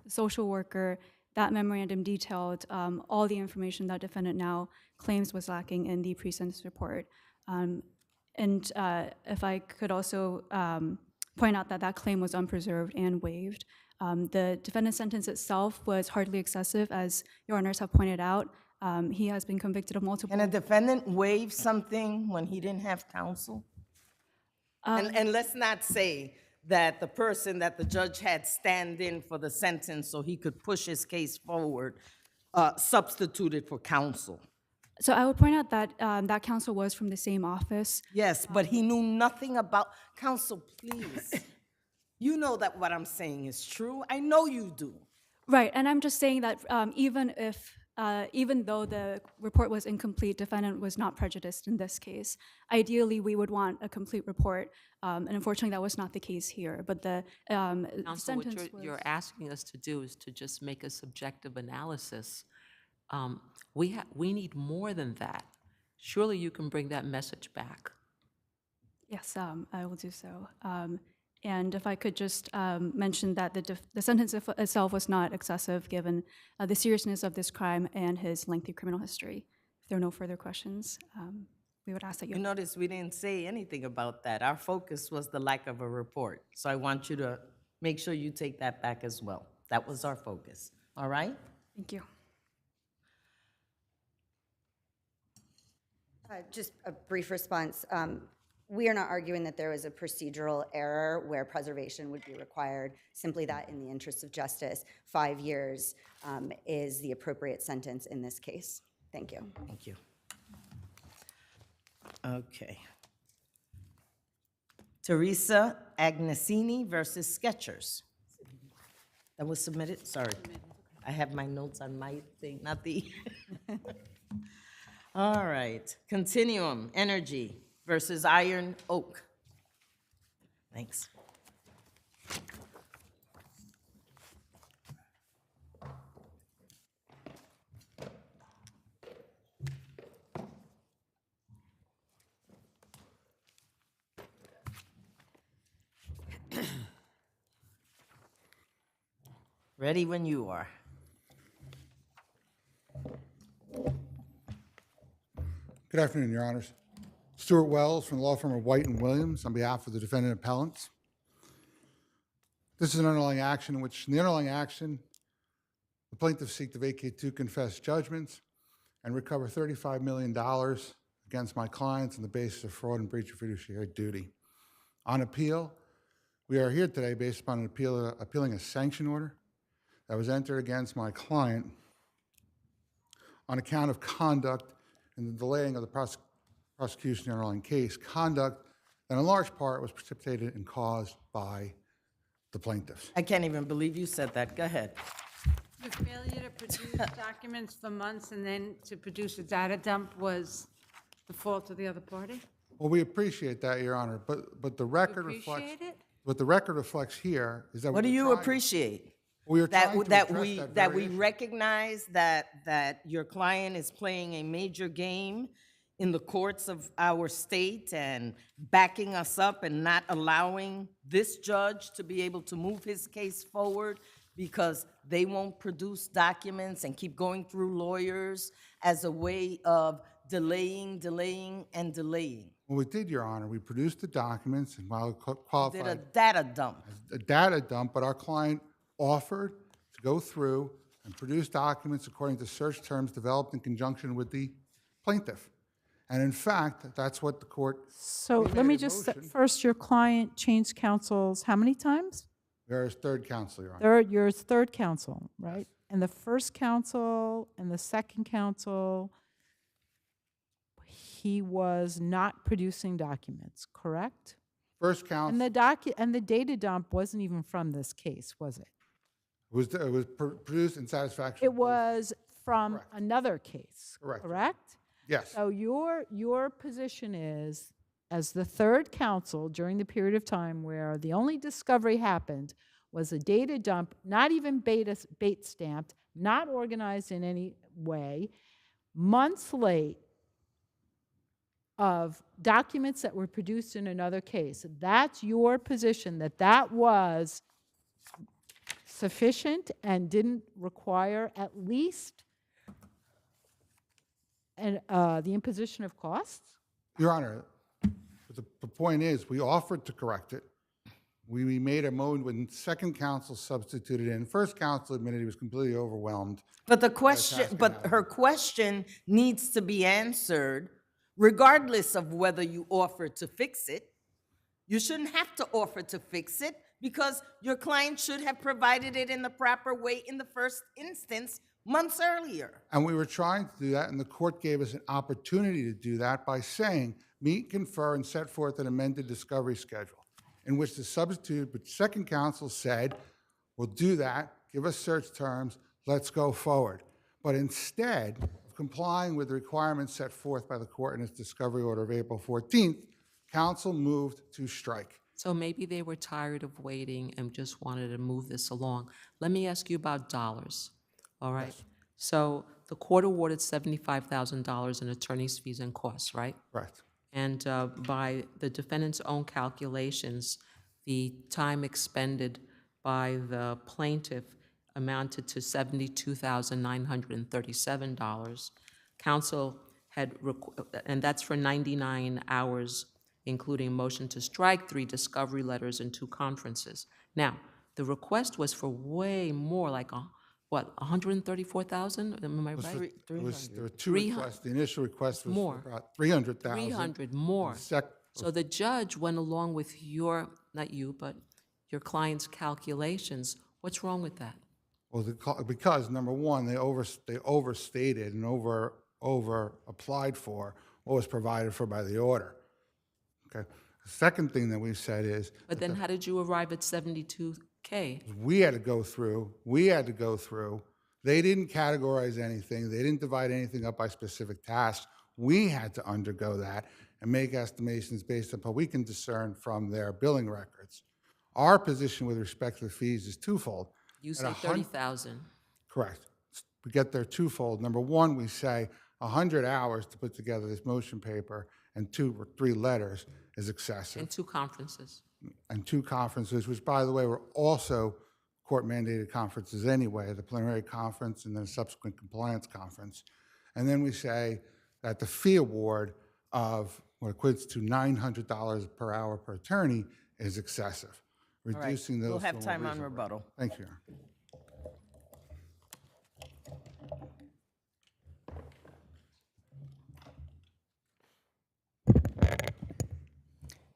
S14: social worker, that memorandum detailed all the information that defendant now claims was lacking in the pre-sentence report. And if I could also point out that that claim was unpreserved and waived. The defendant's sentence itself was hardly excessive, as Your Honors have pointed out. He has been convicted of multiple.
S1: Can a defendant waive something when he didn't have counsel? And let's not say that the person that the judge had stand in for the sentence so he could push his case forward substituted for counsel.
S14: So I would point out that that counsel was from the same office.
S1: Yes, but he knew nothing about counsel, please. You know that what I'm saying is true. I know you do.
S14: Right, and I'm just saying that even if even though the report was incomplete, defendant was not prejudiced in this case. Ideally, we would want a complete report, and unfortunately, that was not the case here. But the
S8: Counsel, what
S14: sentence
S8: you're asking us to do is to just make a subjective analysis. We need more than that. Surely you can bring that message back.
S14: Yes, I will do so. And if I could just mention that the sentence itself was not excessive given the seriousness of this crime and his lengthy criminal history. If there are no further questions, we would ask that you.
S1: You notice we didn't say anything about that. Our focus was the lack of a report. So I want you to make sure you take that back as well. That was our focus. All right?
S14: Thank you.
S13: Just a brief response. We are not arguing that there was a procedural error where preservation would be required, simply that in the interest of justice, 5 years is the appropriate sentence in this case. Thank you.
S1: Thank you. Okay. Teresa Agnesini versus Skechers. That was submitted? Sorry. I have my notes on my thing, not the. All right. Continuum Energy versus Iron Oak. Thanks. Ready when you are.
S15: Good afternoon, Your Honors. Stuart Wells from the law firm of White and Williams on behalf of the defendant appellants. This is an underlying action in which, in the underlying action, the plaintiffs seek to vacate 2 confessed judgments and recover $35 million against my clients on the basis of fraud and breach of fiduciary duty. On appeal, we are here today based upon an appeal, appealing a sanction order that was entered against my client on account of conduct in the delaying of the prosecution of the underlying case, conduct that in large part was precipitated and caused by the plaintiffs.
S1: I can't even believe you said that. Go ahead.
S11: The failure to produce documents for months and then to produce a data dump was the fault of the other party?
S15: Well, we appreciate that, Your Honor, but the record reflects.
S11: Appreciate it?
S15: What the record reflects here is that
S1: What do you appreciate?
S15: We are trying to
S1: That
S15: address
S1: we
S15: that
S1: that
S15: very
S1: we
S15: issue.
S1: recognize that your client is playing a major game in the courts of our state and backing us up and not allowing this judge to be able to move his case forward because they won't produce documents and keep going through lawyers as a way of delaying.
S15: Well, we did, Your Honor. We produced the documents and while
S1: Did a
S15: qualified
S1: data dump.
S15: a data dump, but our client offered to go through and produce documents according to search terms developed in conjunction with the plaintiff. And in fact, that's what the court.
S7: So
S15: we
S7: let
S15: made
S7: me
S15: a
S7: just,
S15: motion.
S7: first, your client changed counsels how many times?
S15: There is third counsel, Your Honor.
S7: Third, your third counsel, right? And the first counsel and the second counsel, he was not producing documents, correct?
S15: First counsel.
S7: And the data dump wasn't even from this case, was it?
S15: It was produced in satisfaction.
S7: It was from
S15: Correct.
S7: another case,
S15: Correct.
S7: correct?
S15: Yes.
S7: So your position is, as the third counsel during the period of time where the only discovery happened was a data dump, not even bait stamped, not organized in any way, months late, of documents that were produced in another case. That's your position, that was sufficient and didn't require at least the imposition of costs?
S15: Your Honor, the point is, we offered to correct it. We made a motion when second counsel substituted in. First counsel admitted he was completely overwhelmed.
S1: But the question, but her question needs to be answered regardless of whether you offer to fix it. You shouldn't have to offer to fix it because your client should have provided it in the proper way in the first instance months earlier.
S15: And we were trying to do that, and the court gave us an opportunity to do that by saying, meet, confer, and set forth an amended discovery schedule, in which the substitute, but second counsel said, we'll do that, give us search terms, let's go forward. But instead of complying with the requirements set forth by the court in its discovery order of April 14th, counsel moved to strike.
S8: So maybe they were tired of waiting and just wanted to move this along. Let me ask you about dollars, all right?
S15: Yes.
S8: So the court awarded $75,000 in attorney's fees and costs, right?
S15: Correct.
S8: And by the defendant's own calculations, the time expended by the plaintiff amounted to $72,937. Counsel had, and that's for 99 hours, including motion to strike, 3 discovery letters, and 2 conferences. Now, the request was for way more, like, what, 134,000? Am I right?
S15: There were 2 requests. The initial request was
S8: More.
S15: for about 300,000.
S8: 300 more. So the judge went along with your, not you, but your client's calculations. What's wrong with that?
S15: Well, because number one, they overstated and over applied for what was provided for by the order. Okay. The second thing that we said is,
S8: But then how did you arrive at 72K?
S15: we had to go through. They didn't categorize anything. They didn't divide anything up by specific tasks. We had to undergo that and make estimations based upon what we can discern from their billing records. Our position with respect to the fees is twofold.
S8: You say 30,000.
S15: Correct. We get there twofold. Number one, we say 100 hours to put together this motion paper and 2 or 3 letters is excessive.
S8: And 2 conferences.
S15: And 2 conferences, which, by the way, were also court-mandated conferences anyway, the preliminary conference and then a subsequent compliance conference. And then we say that the fee award of what equates to $900 per hour per attorney is excessive.
S1: All right.
S15: Reducing those
S1: We'll
S15: to
S1: have
S15: a
S1: time on
S15: reasonable-
S1: rebuttal.
S15: Thank you, Your Honor.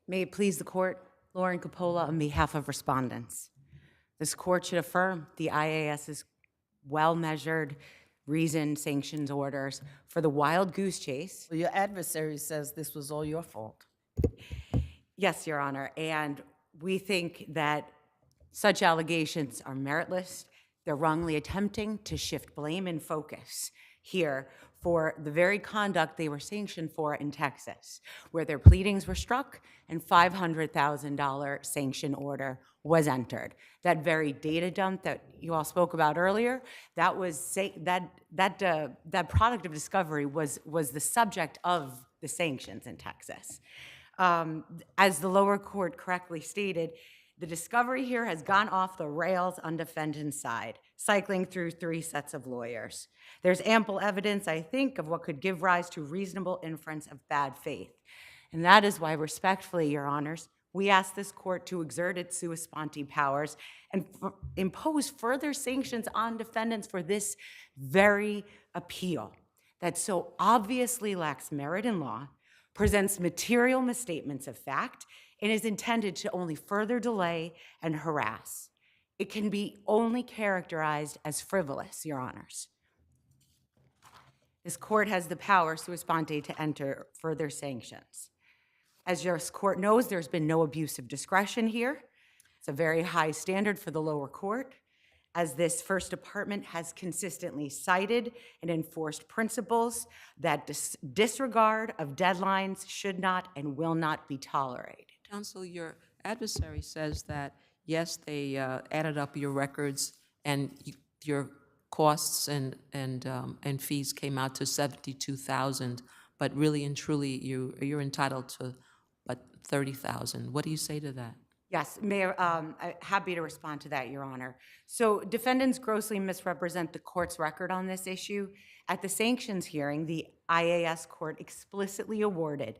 S16: May it please the court, Lauren Capola on behalf of respondents. This court should affirm the IAS's well-measured, reasoned sanctions orders for the wild goose chase.
S1: Well, your adversary says this was all your fault.
S16: Yes, Your Honor, and we think that such allegations are meritless. They're wrongly attempting to shift blame and focus here for the very conduct they were sanctioned for in Texas, where their pleadings were struck and $500,000 sanction order was entered. That very data dump that you all spoke about earlier, that was that product of discovery was the subject of the sanctions in Texas. As the lower court correctly stated, the discovery here has gone off the rails on defendant's side, cycling through 3 sets of lawyers. There's ample evidence, I think, of what could give rise to reasonable inference of bad faith. And that is why, respectfully, Your Honors, we ask this court to exert its sua sponte powers and impose further sanctions on defendants for this very appeal that so obviously lacks merit in law, presents material misstatements of fact, and is intended to only further delay and harass. It can be only characterized as frivolous, Your Honors. This court has the power, sua sponte, to enter further sanctions. As your court knows, there's been no abuse of discretion here. It's a very high standard for the lower court, as this First Department has consistently cited and enforced principles that disregard of deadlines should not and will not be tolerated.
S8: Counsel, your adversary says that, yes, they added up your records and your costs and fees came out to $72,000, but really and truly you're entitled to but $30,000. What do you say to that?
S16: Yes, Mayor, I'm happy to respond to that, Your Honor. So defendants grossly misrepresent the court's record on this issue. At the sanctions hearing, the IAS court explicitly awarded,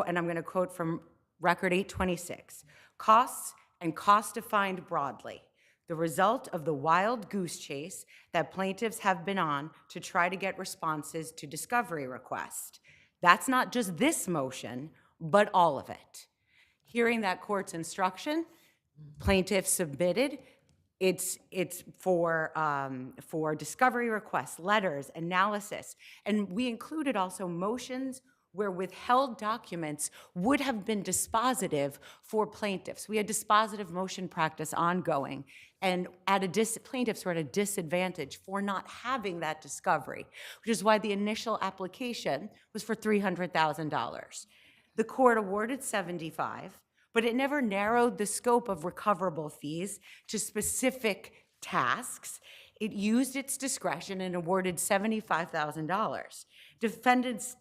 S16: and I'm going to quote from Record 826, costs and costs defined broadly, the result of the wild goose chase that plaintiffs have been on to try to get responses to discovery requests. That's not just this motion, but all of it. Hearing that court's instruction, plaintiffs submitted it's for discovery requests, letters, analysis, and we included also motions where withheld documents would have been dispositive for plaintiffs. We had dispositive motion practice ongoing, and plaintiffs were at a disadvantage for not having that discovery, which is why the initial application was for $300,000. The court awarded 75, but it never narrowed the scope of recoverable fees to specific tasks. It used its discretion and awarded $75,000. Defendants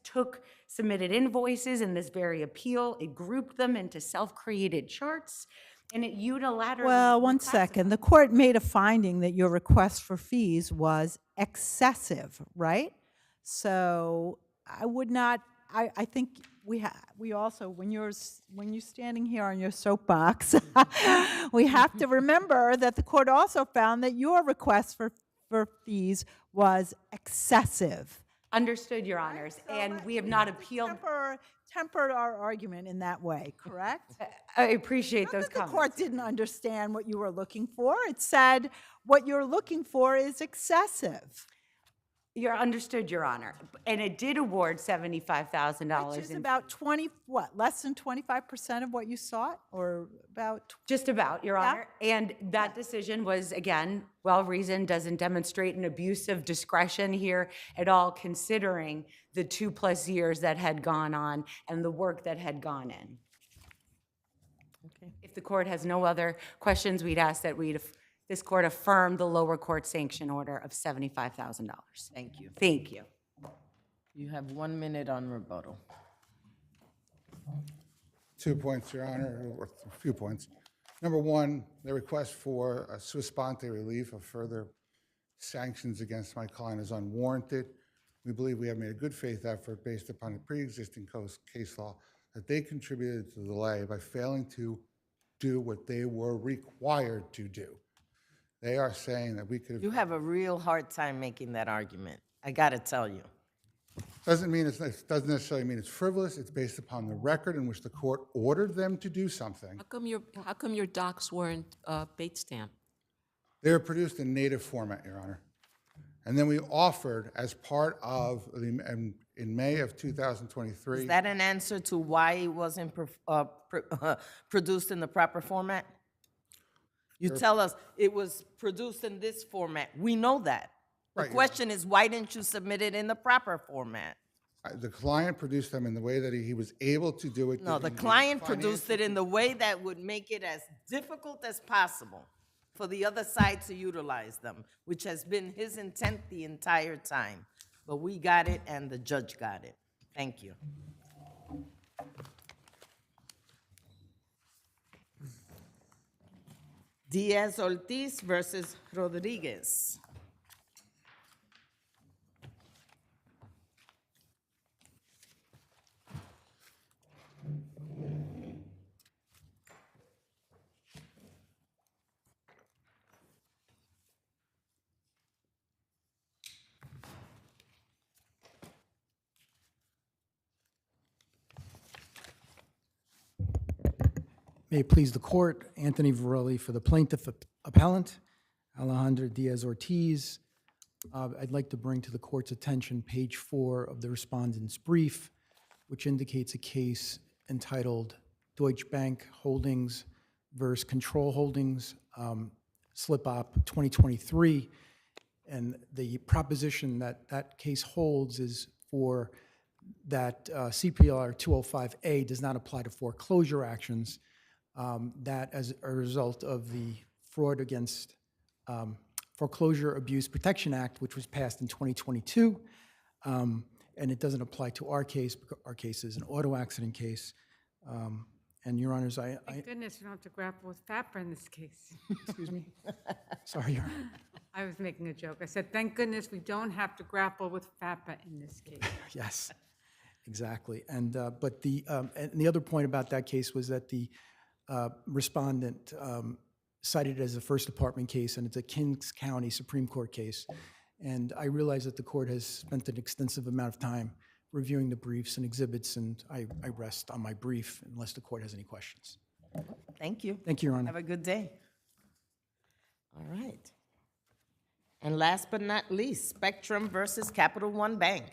S16: submitted invoices in this very appeal. It grouped them into self-created charts, and it unilaterally—
S7: Well, one second. The court made a finding that your request for fees was excessive, right? So I would not, I think we also, when you're standing here on your soapbox, we have to remember that the court also found that your request for fees was excessive.
S16: Understood, Your Honors, and we have not appealed—
S7: Tempered our argument in that way, correct?
S16: I appreciate those
S7: The
S16: comments.
S7: court didn't understand what you were looking for. It said what you're looking for is excessive.
S16: You're understood, Your Honor, and it did award $75,000.
S7: Which is about less than 25% of what you sought, or about?
S16: Just about, Your Honor. And that decision was, again, well-reasoned, doesn't demonstrate an abuse of discretion here at all, considering the 2+ years that had gone on and the work that had gone in.
S1: Okay.
S16: If the court has no other questions, we'd ask that this court affirm the lower court sanction order of $75,000.
S1: Thank you.
S16: Thank you.
S1: You have 1 minute on rebuttal.
S15: 2 points, Your Honor, or a few points. Number one, the request for a sua sponte relief of further sanctions against my client is unwarranted. We believe we have made a good faith effort based upon the pre-existing case law that they contributed to the delay by failing to do what they were required to do. They are saying that we could have—
S1: You have a real hard time making that argument, I gotta tell you.
S15: Doesn't necessarily mean it's frivolous. It's based upon the record in which the court ordered them to do something.
S8: How come your docs weren't bait stamped?
S15: They were produced in native format, Your Honor. And then we offered, as part of in May of 2023.
S1: Is that an answer to why it wasn't produced in the proper format? You tell us it was produced in this format. We know that. The question is, why didn't you submit it in the proper format?
S15: The client produced them in the way that he was able to do it.
S1: No, the client produced it in the way that would make it as difficult as possible for the other side to utilize them, which has been his intent the entire time. But we got it and the judge got it. Thank you. Diaz-Ortiz versus Rodriguez.
S17: May it please the court, Anthony Varelli for the plaintiff appellant, Alejandro Diaz-Ortiz. I'd like to bring to the court's attention page 4 of the respondent's brief, which indicates a case entitled Deutsche Bank Holdings versus Control Holdings, slip-op 2023. And the proposition that that case holds is for that CPLR 205A does not apply to foreclosure actions, that as a result of the Fraud Against Foreclosure Abuse Protection Act, which was passed in 2022, and it doesn't apply to our case. Our case is an auto accident case. And Your Honors,
S11: Thank goodness you don't have to grapple with FAPRA in this case.
S17: Excuse me? Sorry, Your Honor.
S11: I was making a joke. I said, thank goodness we don't have to grapple with FAPRA in this case.
S17: Yes, exactly. And but and the other point about that case was that the respondent cited it as a First Department case, and it's a Kings County Supreme Court case. And I realize that the court has spent an extensive amount of time reviewing the briefs and exhibits, and I rest on my brief unless the court has any questions.
S1: Thank you.
S17: Thank you, Your Honor.
S1: Have a good day. All right. And last but not least, Spectrum versus Capital One Bank.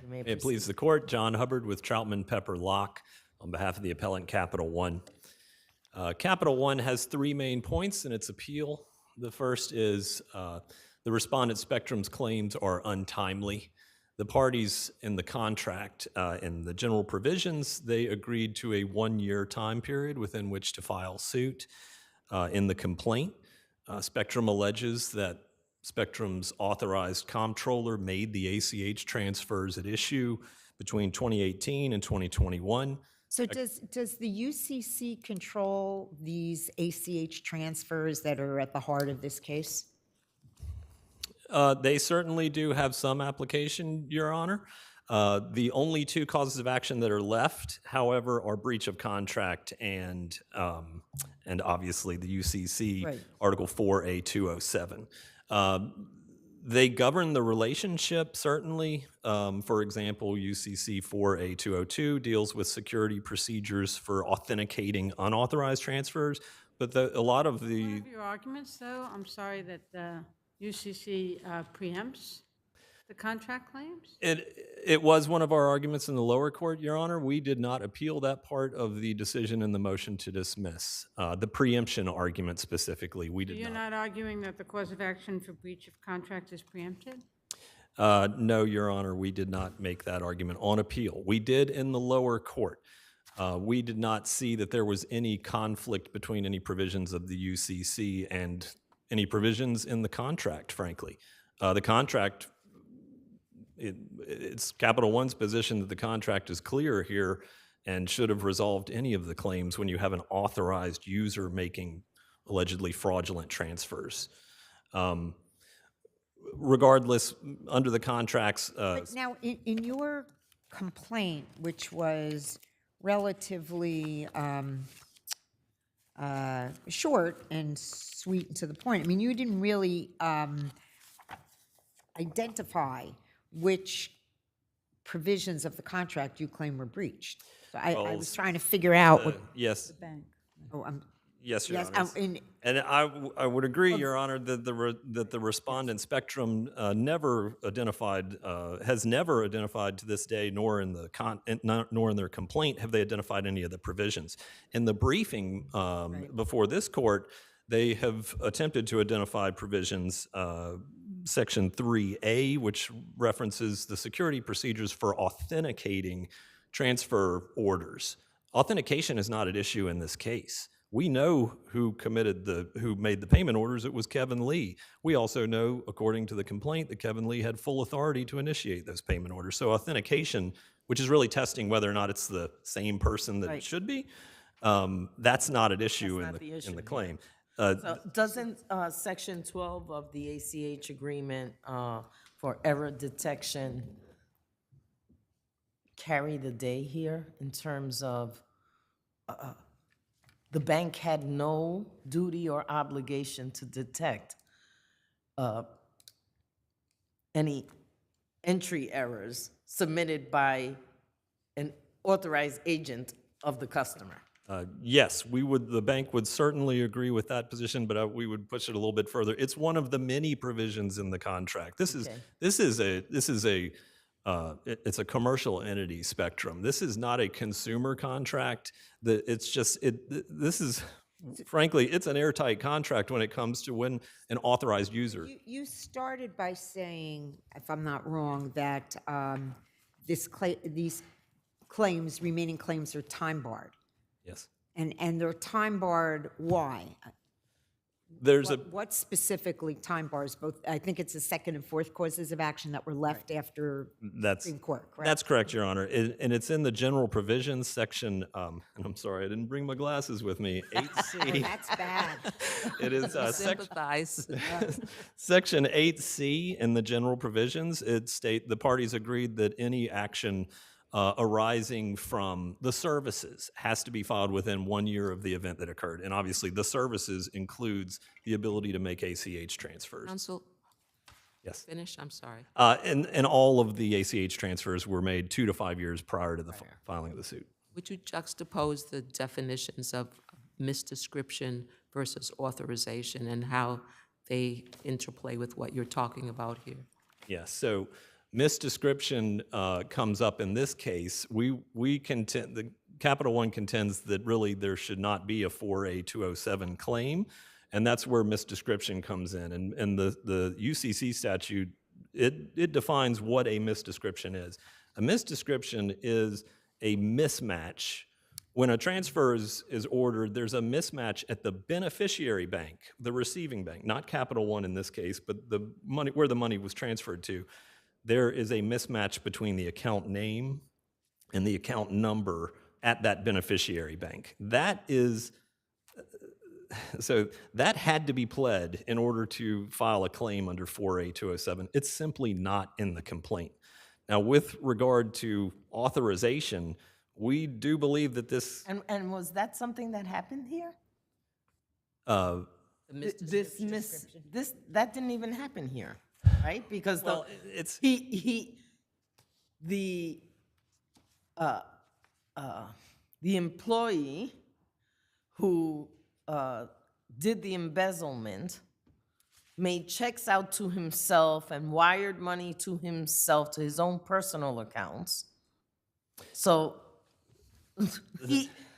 S1: You may
S18: May it please the court, John Hubbard with Troutman Pepper Locke on behalf of the appellant Capital One. Capital One has three main points in its appeal. The first is the respondent Spectrum's claims are untimely. The parties in the contract, in the general provisions, they agreed to a 1-year time period within which to file suit. In the complaint, Spectrum alleges that Spectrum's authorized comptroller made the ACH transfers at issue between 2018 and 2021.
S6: So does the UCC control these ACH transfers that are at the heart of this case?
S18: They certainly do have some application, Your Honor. The only two causes of action that are left, however, are breach of contract and obviously the UCC
S1: Right.
S18: Article 4A207. They govern the relationship, certainly. For example, UCC 4A202 deals with security procedures for authenticating unauthorized transfers, but a lot of the...
S11: One of your arguments, though, I'm sorry that the UCC preempts the contract claims?
S18: It was one of our arguments in the lower court, Your Honor. We did not appeal that part of the decision in the motion to dismiss. The preemption argument specifically, we
S11: So
S18: did
S11: you're
S18: not.
S11: not arguing that the cause of action for breach of contract is preempted?
S18: No, Your Honor, we did not make that argument on appeal. We did in the lower court. We did not see that there was any conflict between any provisions of the UCC and any provisions in the contract, frankly. The contract, it's Capital One's position that the contract is clear here and should have resolved any of the claims when you have an authorized user making allegedly fraudulent transfers. Regardless, under the contracts...
S6: But now, in your complaint, which was relatively short and sweet and to the point, I mean, you didn't really identify which provisions of the contract you claim were breached. So I was trying to figure out what...
S18: Yes.
S6: Oh,
S18: Yes, Your
S6: yes,
S18: Honor. And I would agree, Your Honor, that the respondent Spectrum never identified, has never identified to this day, nor in their complaint have they identified any of the provisions. In the briefing before this court, they have attempted to identify provisions, Section 3A, which references the security procedures for authenticating transfer orders. Authentication is not at issue in this case. We know who made the payment orders. It was Kevin Lee. We also know, according to the complaint, that Kevin Lee had full authority to initiate those payment orders. So authentication, which is really testing whether or not it's the same person that it should be, that's not at issue in the claim.
S1: So doesn't Section 12 of the ACH agreement for error detection carry the day here in terms of the bank had no duty or obligation to detect any entry errors submitted by an authorized agent of the customer?
S18: Yes, the bank would certainly agree with that position, but we would push it a little bit further. It's one of the many provisions in the contract. This is a commercial entity, Spectrum. This is not a consumer contract. Frankly, it's an airtight contract when it comes to when an authorized user.
S6: You started by saying, if I'm not wrong, that these remaining claims are time barred.
S18: Yes.
S6: And they're time barred, why? What specifically time bars both? I think it's the second and fourth causes of action that were left after Supreme Court, correct?
S18: That's correct, Your Honor. And it's in the general provisions section, and I'm sorry, I didn't bring my glasses with me, 8C.
S6: That's bad.
S18: It is
S8: Sympathize.
S18: Section 8C in the general provisions. The parties agreed that any action arising from the services has to be filed within 1 year of the event that occurred. And obviously, the services includes the ability to make ACH transfers.
S8: Counsel?
S18: Yes.
S8: Finish, I'm sorry.
S18: And all of the ACH transfers were made 2 to 5 years prior to the filing of the suit.
S8: Would you juxtapose the definitions of misdescription versus authorization and how they interplay with what you're talking about here?
S18: Yes. So Misdescription comes up in this case. We contend, the Capital One contends that really there should not be a 4A207 claim, and that's where misdescription comes in. And the UCC statute, it defines what a misdescription is. A misdescription is a mismatch. When a transfer is ordered, there's a mismatch at the beneficiary bank, the receiving bank, not Capital One in this case, but the money where the money was transferred to. There is a mismatch between the account name and the account number at that beneficiary bank. That is, so that had to be pled in order to file a claim under 4A207. It's simply not in the complaint. Now, with regard to authorization, we do believe that this...
S1: And was that something that happened here?
S8: The
S1: That didn't even happen here, right? Because
S18: Well, it's...
S1: the employee who did the embezzlement made checks out to himself and wired money to himself, to his own personal accounts. So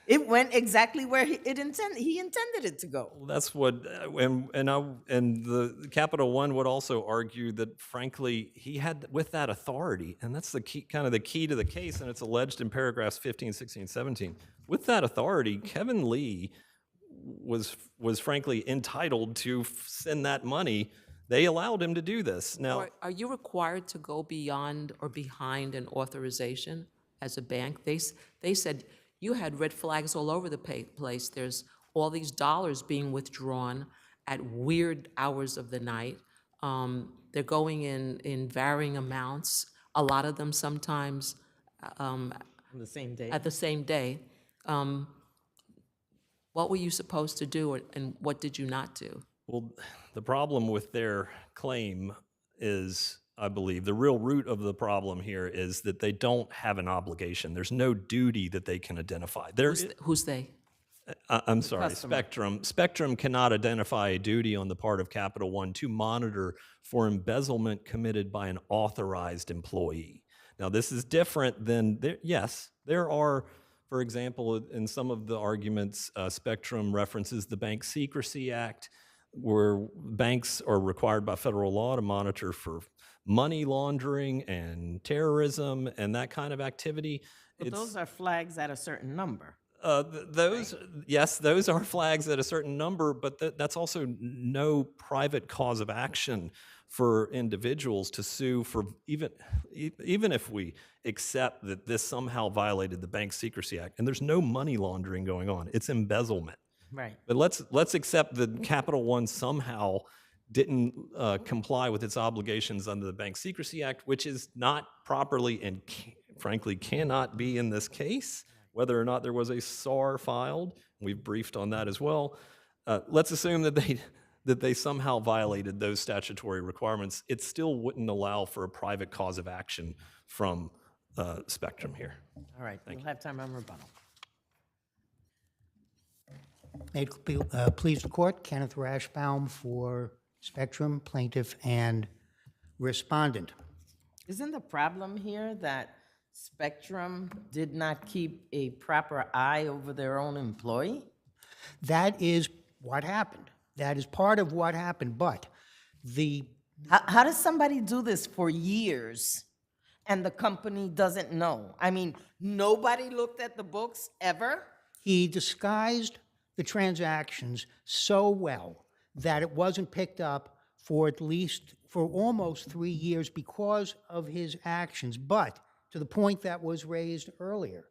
S1: it went exactly where he intended it to go.
S18: Well, that's what, and the Capital One would also argue that, frankly, he had, with that authority, and that's the key, kind of the key to the case, and it's alleged in paragraphs 15, 16, 17. With that authority, Kevin Lee was frankly entitled to send that money. They allowed him to do this. Now,
S8: Are you required to go beyond or behind an authorization as a bank? They said you had red flags all over the place. There's all these dollars being withdrawn at weird hours of the night. They're going in varying amounts, a lot of them sometimes
S1: On the same day.
S8: at the same day. What were you supposed to do, and what did you not do?
S18: well, the problem with their claim is, I believe, the real root of the problem here is that they don't have an obligation. There's no duty that they can identify.
S8: Who's they?
S18: I'm sorry,
S1: customer.
S18: Spectrum. Spectrum cannot identify a duty on the part of Capital One to monitor for embezzlement committed by an authorized employee. Now, this is different than, yes, there are, for example, in some of the arguments, Spectrum references the Bank Secrecy Act, where banks are required by federal law to monitor for money laundering and terrorism and that kind of activity.
S1: But those are flags at a certain number.
S18: Yes, those are flags at a certain number, but that's also no private cause of action for individuals to sue for, even if we accept that this somehow violated the Bank Secrecy Act, and there's no money laundering going on, it's embezzlement.
S1: Right.
S18: But let's accept that Capital One somehow didn't comply with its obligations under the Bank Secrecy Act, which is not properly and frankly cannot be in this case. Whether or not there was a SAR filed, we've briefed on that as well. Let's assume that they somehow violated those statutory requirements. It still wouldn't allow for a private cause of action from Spectrum here.
S1: All right, we'll have time on rebuttal.
S4: May it please the court, Kenneth Rashbaum for Spectrum, plaintiff and respondent.
S1: Isn't the problem here that Spectrum did not keep a proper eye over their own employee?
S4: That is what happened. That is part of what happened, but the...
S1: How does somebody do this for years and the company doesn't know? I mean, nobody looked at the books ever?
S4: He disguised the transactions so well that it wasn't picked up for almost 3 years because of his actions. But to the point that was raised earlier,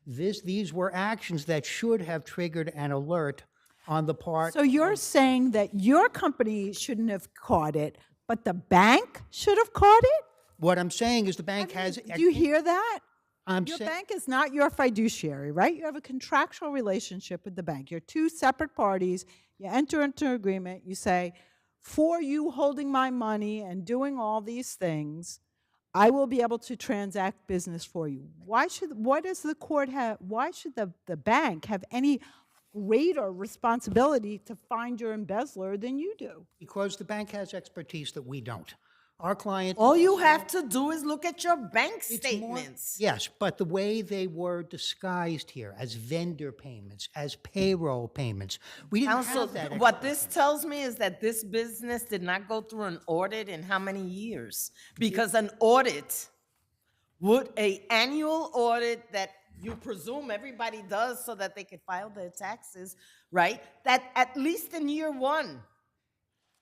S4: these were actions that should have triggered an alert on the part.
S7: So you're saying that your company shouldn't have caught it, but the bank should have caught it?
S4: What I'm saying is the bank has...
S7: Do you hear that? Your
S4: saying-
S7: bank is not your fiduciary, right? You have a contractual relationship with the bank. You're two separate parties. You enter into an agreement. You say, for you holding my money and doing all these things, I will be able to transact business for you. Why should the bank have any greater responsibility to find your embezzler than you do?
S4: Because the bank has expertise that we don't. Our client.
S1: All you have to do is look at your bank
S4: It's more-
S1: statements.
S4: Yes, but the way they were disguised here as vendor payments, as payroll payments, we didn't
S1: Counsel,
S4: have that.
S1: what this tells me is that this business did not go through an audit in how many years? Because an audit annual audit that you presume everybody does so that they could file their taxes, right? That at least in year one,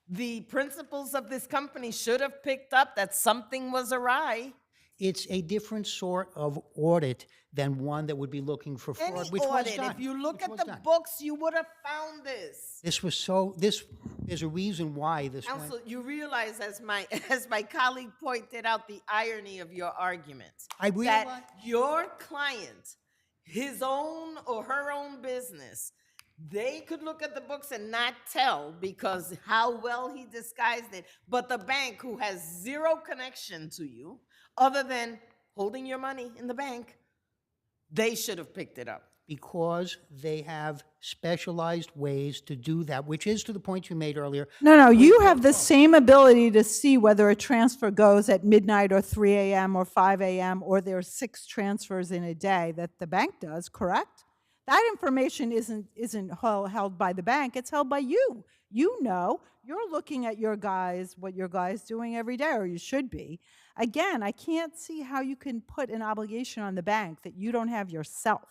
S1: the principals of this company should have picked up that something was awry.
S4: It's a different sort of audit than one that would be looking for fraud,
S1: Any
S4: which was
S1: audit,
S4: done.
S1: if you look
S4: which
S1: at
S4: was
S1: the
S4: done.
S1: books, you would have found this.
S4: There's a reason why this went.
S1: Counsel, you realize, as my colleague pointed out, the irony of your argument.
S4: I realize.
S1: That your client, his own or her own business, they could look at the books and not tell because how well he disguised it. But the bank, who has zero connection to you, other than holding your money in the bank, they should have picked it up.
S4: Because they have specialized ways to do that, which is to the point you made earlier.
S7: No, you have the same ability to see whether a transfer goes at midnight or 3 a.m. or 5 a.m. or there are 6 transfers in a day that the bank does, correct? That information isn't held by the bank, it's held by you. You know, you're looking at what your guy's doing every day, or you should be. Again, I can't see how you can put an obligation on the bank that you don't have yourself.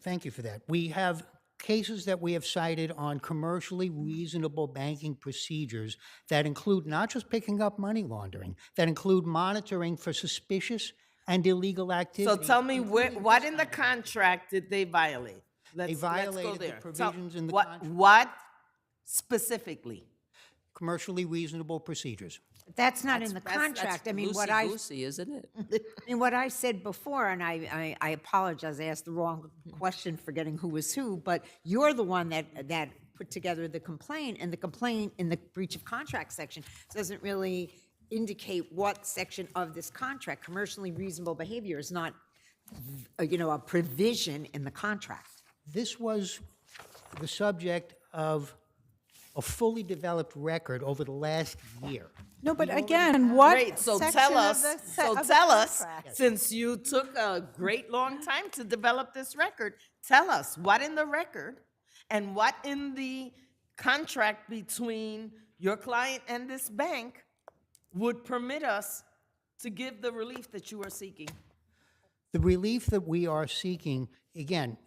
S4: Thank you for that. We have cases that we have cited on commercially reasonable banking procedures that include not just picking up money laundering, that include monitoring for suspicious and illegal activity.
S1: So tell me, what in the contract did they violate?
S4: They violated the provisions in the contract.
S1: What specifically?
S4: Commercially reasonable procedures.
S6: That's not in the contract. I mean, what I,
S8: Loosey-goosey, isn't it?
S6: I mean, what I said before, and I apologize, I asked the wrong question forgetting who was who, but you're the one that put together the complaint, and the complaint in the breach of contract section doesn't really indicate what section of this contract. Commercially reasonable behavior is not, a provision in the contract.
S4: This was the subject of a fully developed record over the last year.
S7: No, but again, what
S1: Great, so
S7: section
S1: tell
S7: of
S1: us,
S7: the contract?
S1: since you took a great long time to develop this record, tell us what in the record and what in the contract between your client and this bank would permit us to give the relief that you are seeking.
S4: The relief that we are seeking, again,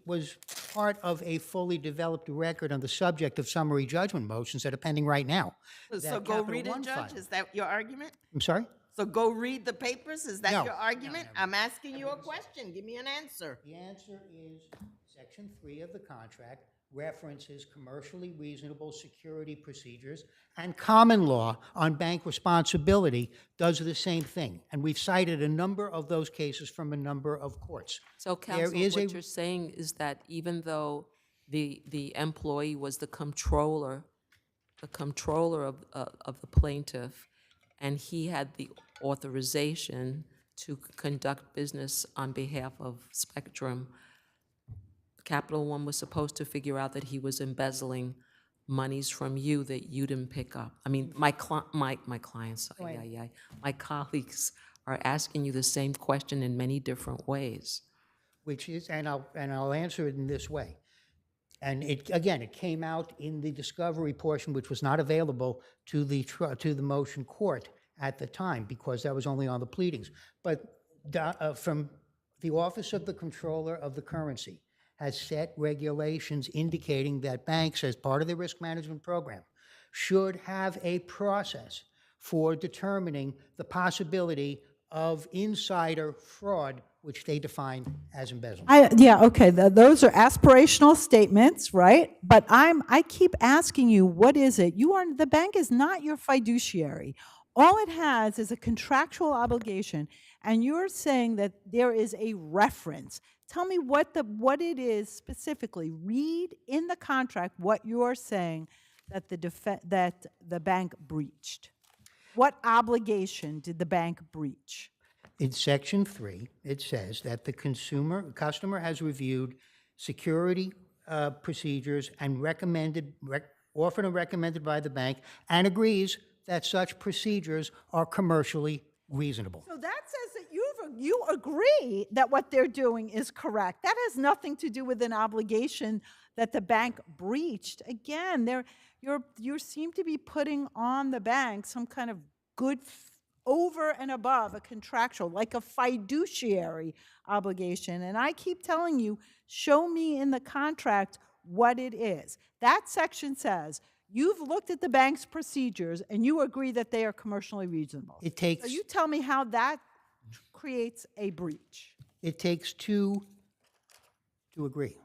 S4: was part of a fully developed record on the subject of summary judgment motions that are pending right now.
S1: So
S4: that
S1: go
S4: Capital
S1: read it,
S4: One
S1: Judge?
S4: filed.
S1: Is that your argument?
S4: I'm sorry?
S1: So go read the papers? Is that
S4: No.
S1: your argument? I'm asking you a question. Give me an answer.
S4: The answer is Section 3 of the contract references commercially reasonable security procedures, and common law on bank responsibility does the same thing. And we've cited a number of those cases from a number of courts.
S8: So, counsel, what you're saying is that even though the employee was the controller of the plaintiff, and he had the authorization to conduct business on behalf of Spectrum, Capital One was supposed to figure out that he was embezzling monies from you that you didn't pick up. I mean, my clients, my colleagues are asking you the same question in many different ways.
S4: Which is, and I'll answer it in this way. And it came out in the discovery portion, which was not available to the motion court at the time because that was only on the pleadings. But from the Office of the Controller of the Currency has set regulations indicating that banks, as part of their risk management program, should have a process for determining the possibility of insider fraud, which they define as embezzlement.
S7: Those are aspirational statements, right? But I keep asking you, what is it? The bank is not your fiduciary. All it has is a contractual obligation, and you're saying that there is a reference. Tell me what it is specifically. Read in the contract what you're saying that the bank breached. What obligation did the bank breach?
S4: In Section 3, it says that the customer has reviewed security procedures and offered and recommended by the bank, and agrees that such procedures are commercially reasonable.
S7: So that says that you agree that what they're doing is correct. That has nothing to do with an obligation that the bank breached. Again, you seem to be putting on the bank some kind of good over and above a contractual, like a fiduciary obligation. And I keep telling you, show me in the contract what it is. That section says, you've looked at the bank's procedures and you agree that they are commercially reasonable.
S4: It takes,
S7: So you tell me how that creates a breach.
S4: it takes two to agree.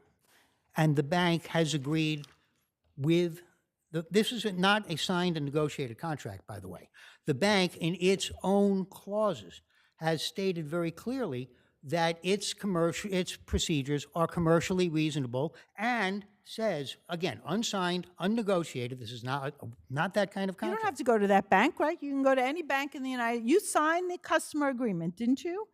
S4: And the bank has agreed with, this is not a signed and negotiated contract, by the way. The bank, in its own clauses, has stated very clearly that its procedures are commercially reasonable, and says, again, unsigned, unnegotiated, this is not that kind of contract.
S7: You don't have to go to that bank, right? You can go to any bank in the United. You signed the customer agreement, didn't you?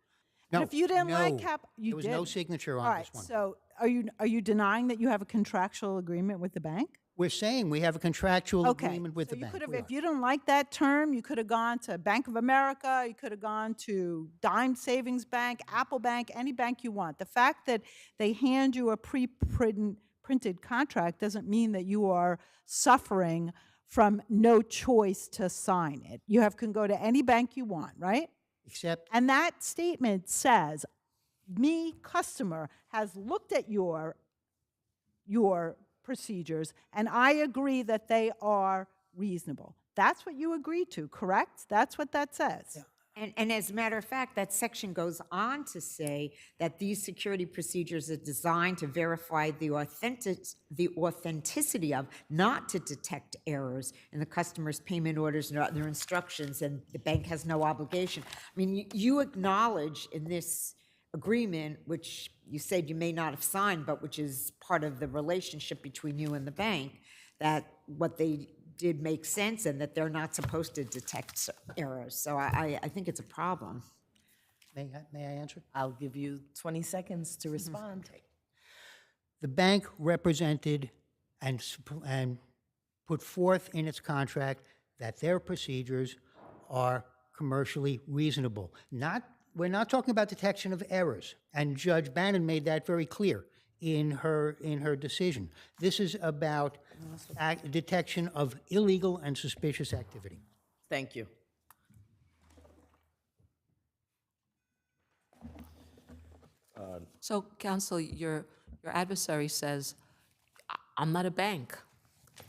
S4: No,
S7: And if you didn't like
S4: no,
S7: you
S4: there was
S7: did.
S4: no signature on
S7: All right,
S4: this one.
S7: so are you denying that you have a contractual agreement with the bank?
S4: We're saying we have a contractual
S7: Okay,
S4: agreement with
S7: so
S4: the
S7: you
S4: bank.
S7: could have,
S4: We
S7: if
S4: are.
S7: you didn't like that term, you could have gone to Bank of America, you could have gone to Dime Savings Bank, Apple Bank, any bank you want. The fact that they hand you a pre-printed contract doesn't mean that you are suffering from no choice to sign it. You can go to any bank you want, right?
S4: Except,
S7: And that statement says, me, customer, has looked at your procedures, and I agree that they are reasonable. That's what you agreed to, correct? That's what that says.
S4: Yeah.
S6: And as a matter of fact, that section goes on to say that these security procedures are designed to verify the authenticity of, not to detect errors in the customer's payment orders and other instructions, and the bank has no obligation. I mean, you acknowledge in this agreement, which you said you may not have signed, but which is part of the relationship between you and the bank, that what they did make sense and that they're not supposed to detect errors. So I think it's a problem.
S4: may I answer?
S1: I'll give you 20 seconds to respond.
S4: The bank represented and put forth in its contract that their procedures are commercially reasonable. We're not talking about detection of errors, and Judge Bannon made that very clear in her decision. This is about detection of illegal and suspicious activity.
S1: Thank you.
S8: So, counsel, your adversary says, I'm not a bank.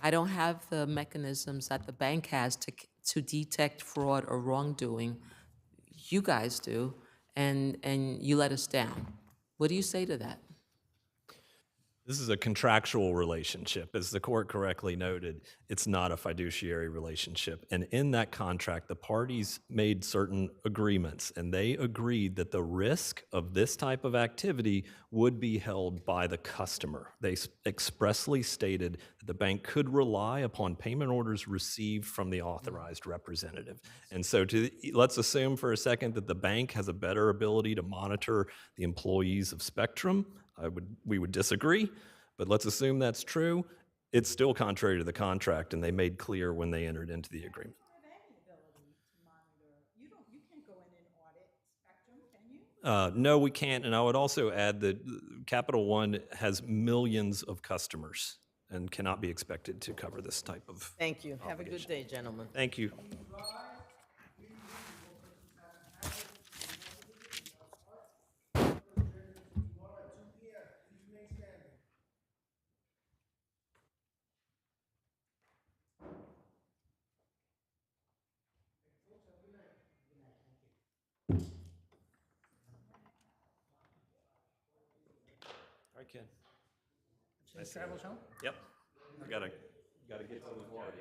S8: I don't have the mechanisms that the bank has to detect fraud or wrongdoing. You guys do, and you let us down. What do you say to that?
S18: This is a contractual relationship. As the court correctly noted, it's not a fiduciary relationship. And in that contract, the parties made certain agreements, and they agreed that the risk of this type of activity would be held by the customer. They expressly stated that the bank could rely upon payment orders received from the authorized representative. And so let's assume for a second that the bank has a better ability to monitor the employees of Spectrum. We would disagree, but let's assume that's true. It's still contrary to the contract, and they made clear when they entered into the agreement.
S7: You can't go in and audit Spectrum, can you?
S18: No, we can't. And I would also add that Capital One has millions of customers and cannot be expected to cover this type of.
S1: Thank you. Have a good day, gentlemen.
S18: Thank you. All right, Ken.
S4: Safe travels home?
S18: Yep. I gotta get to the water.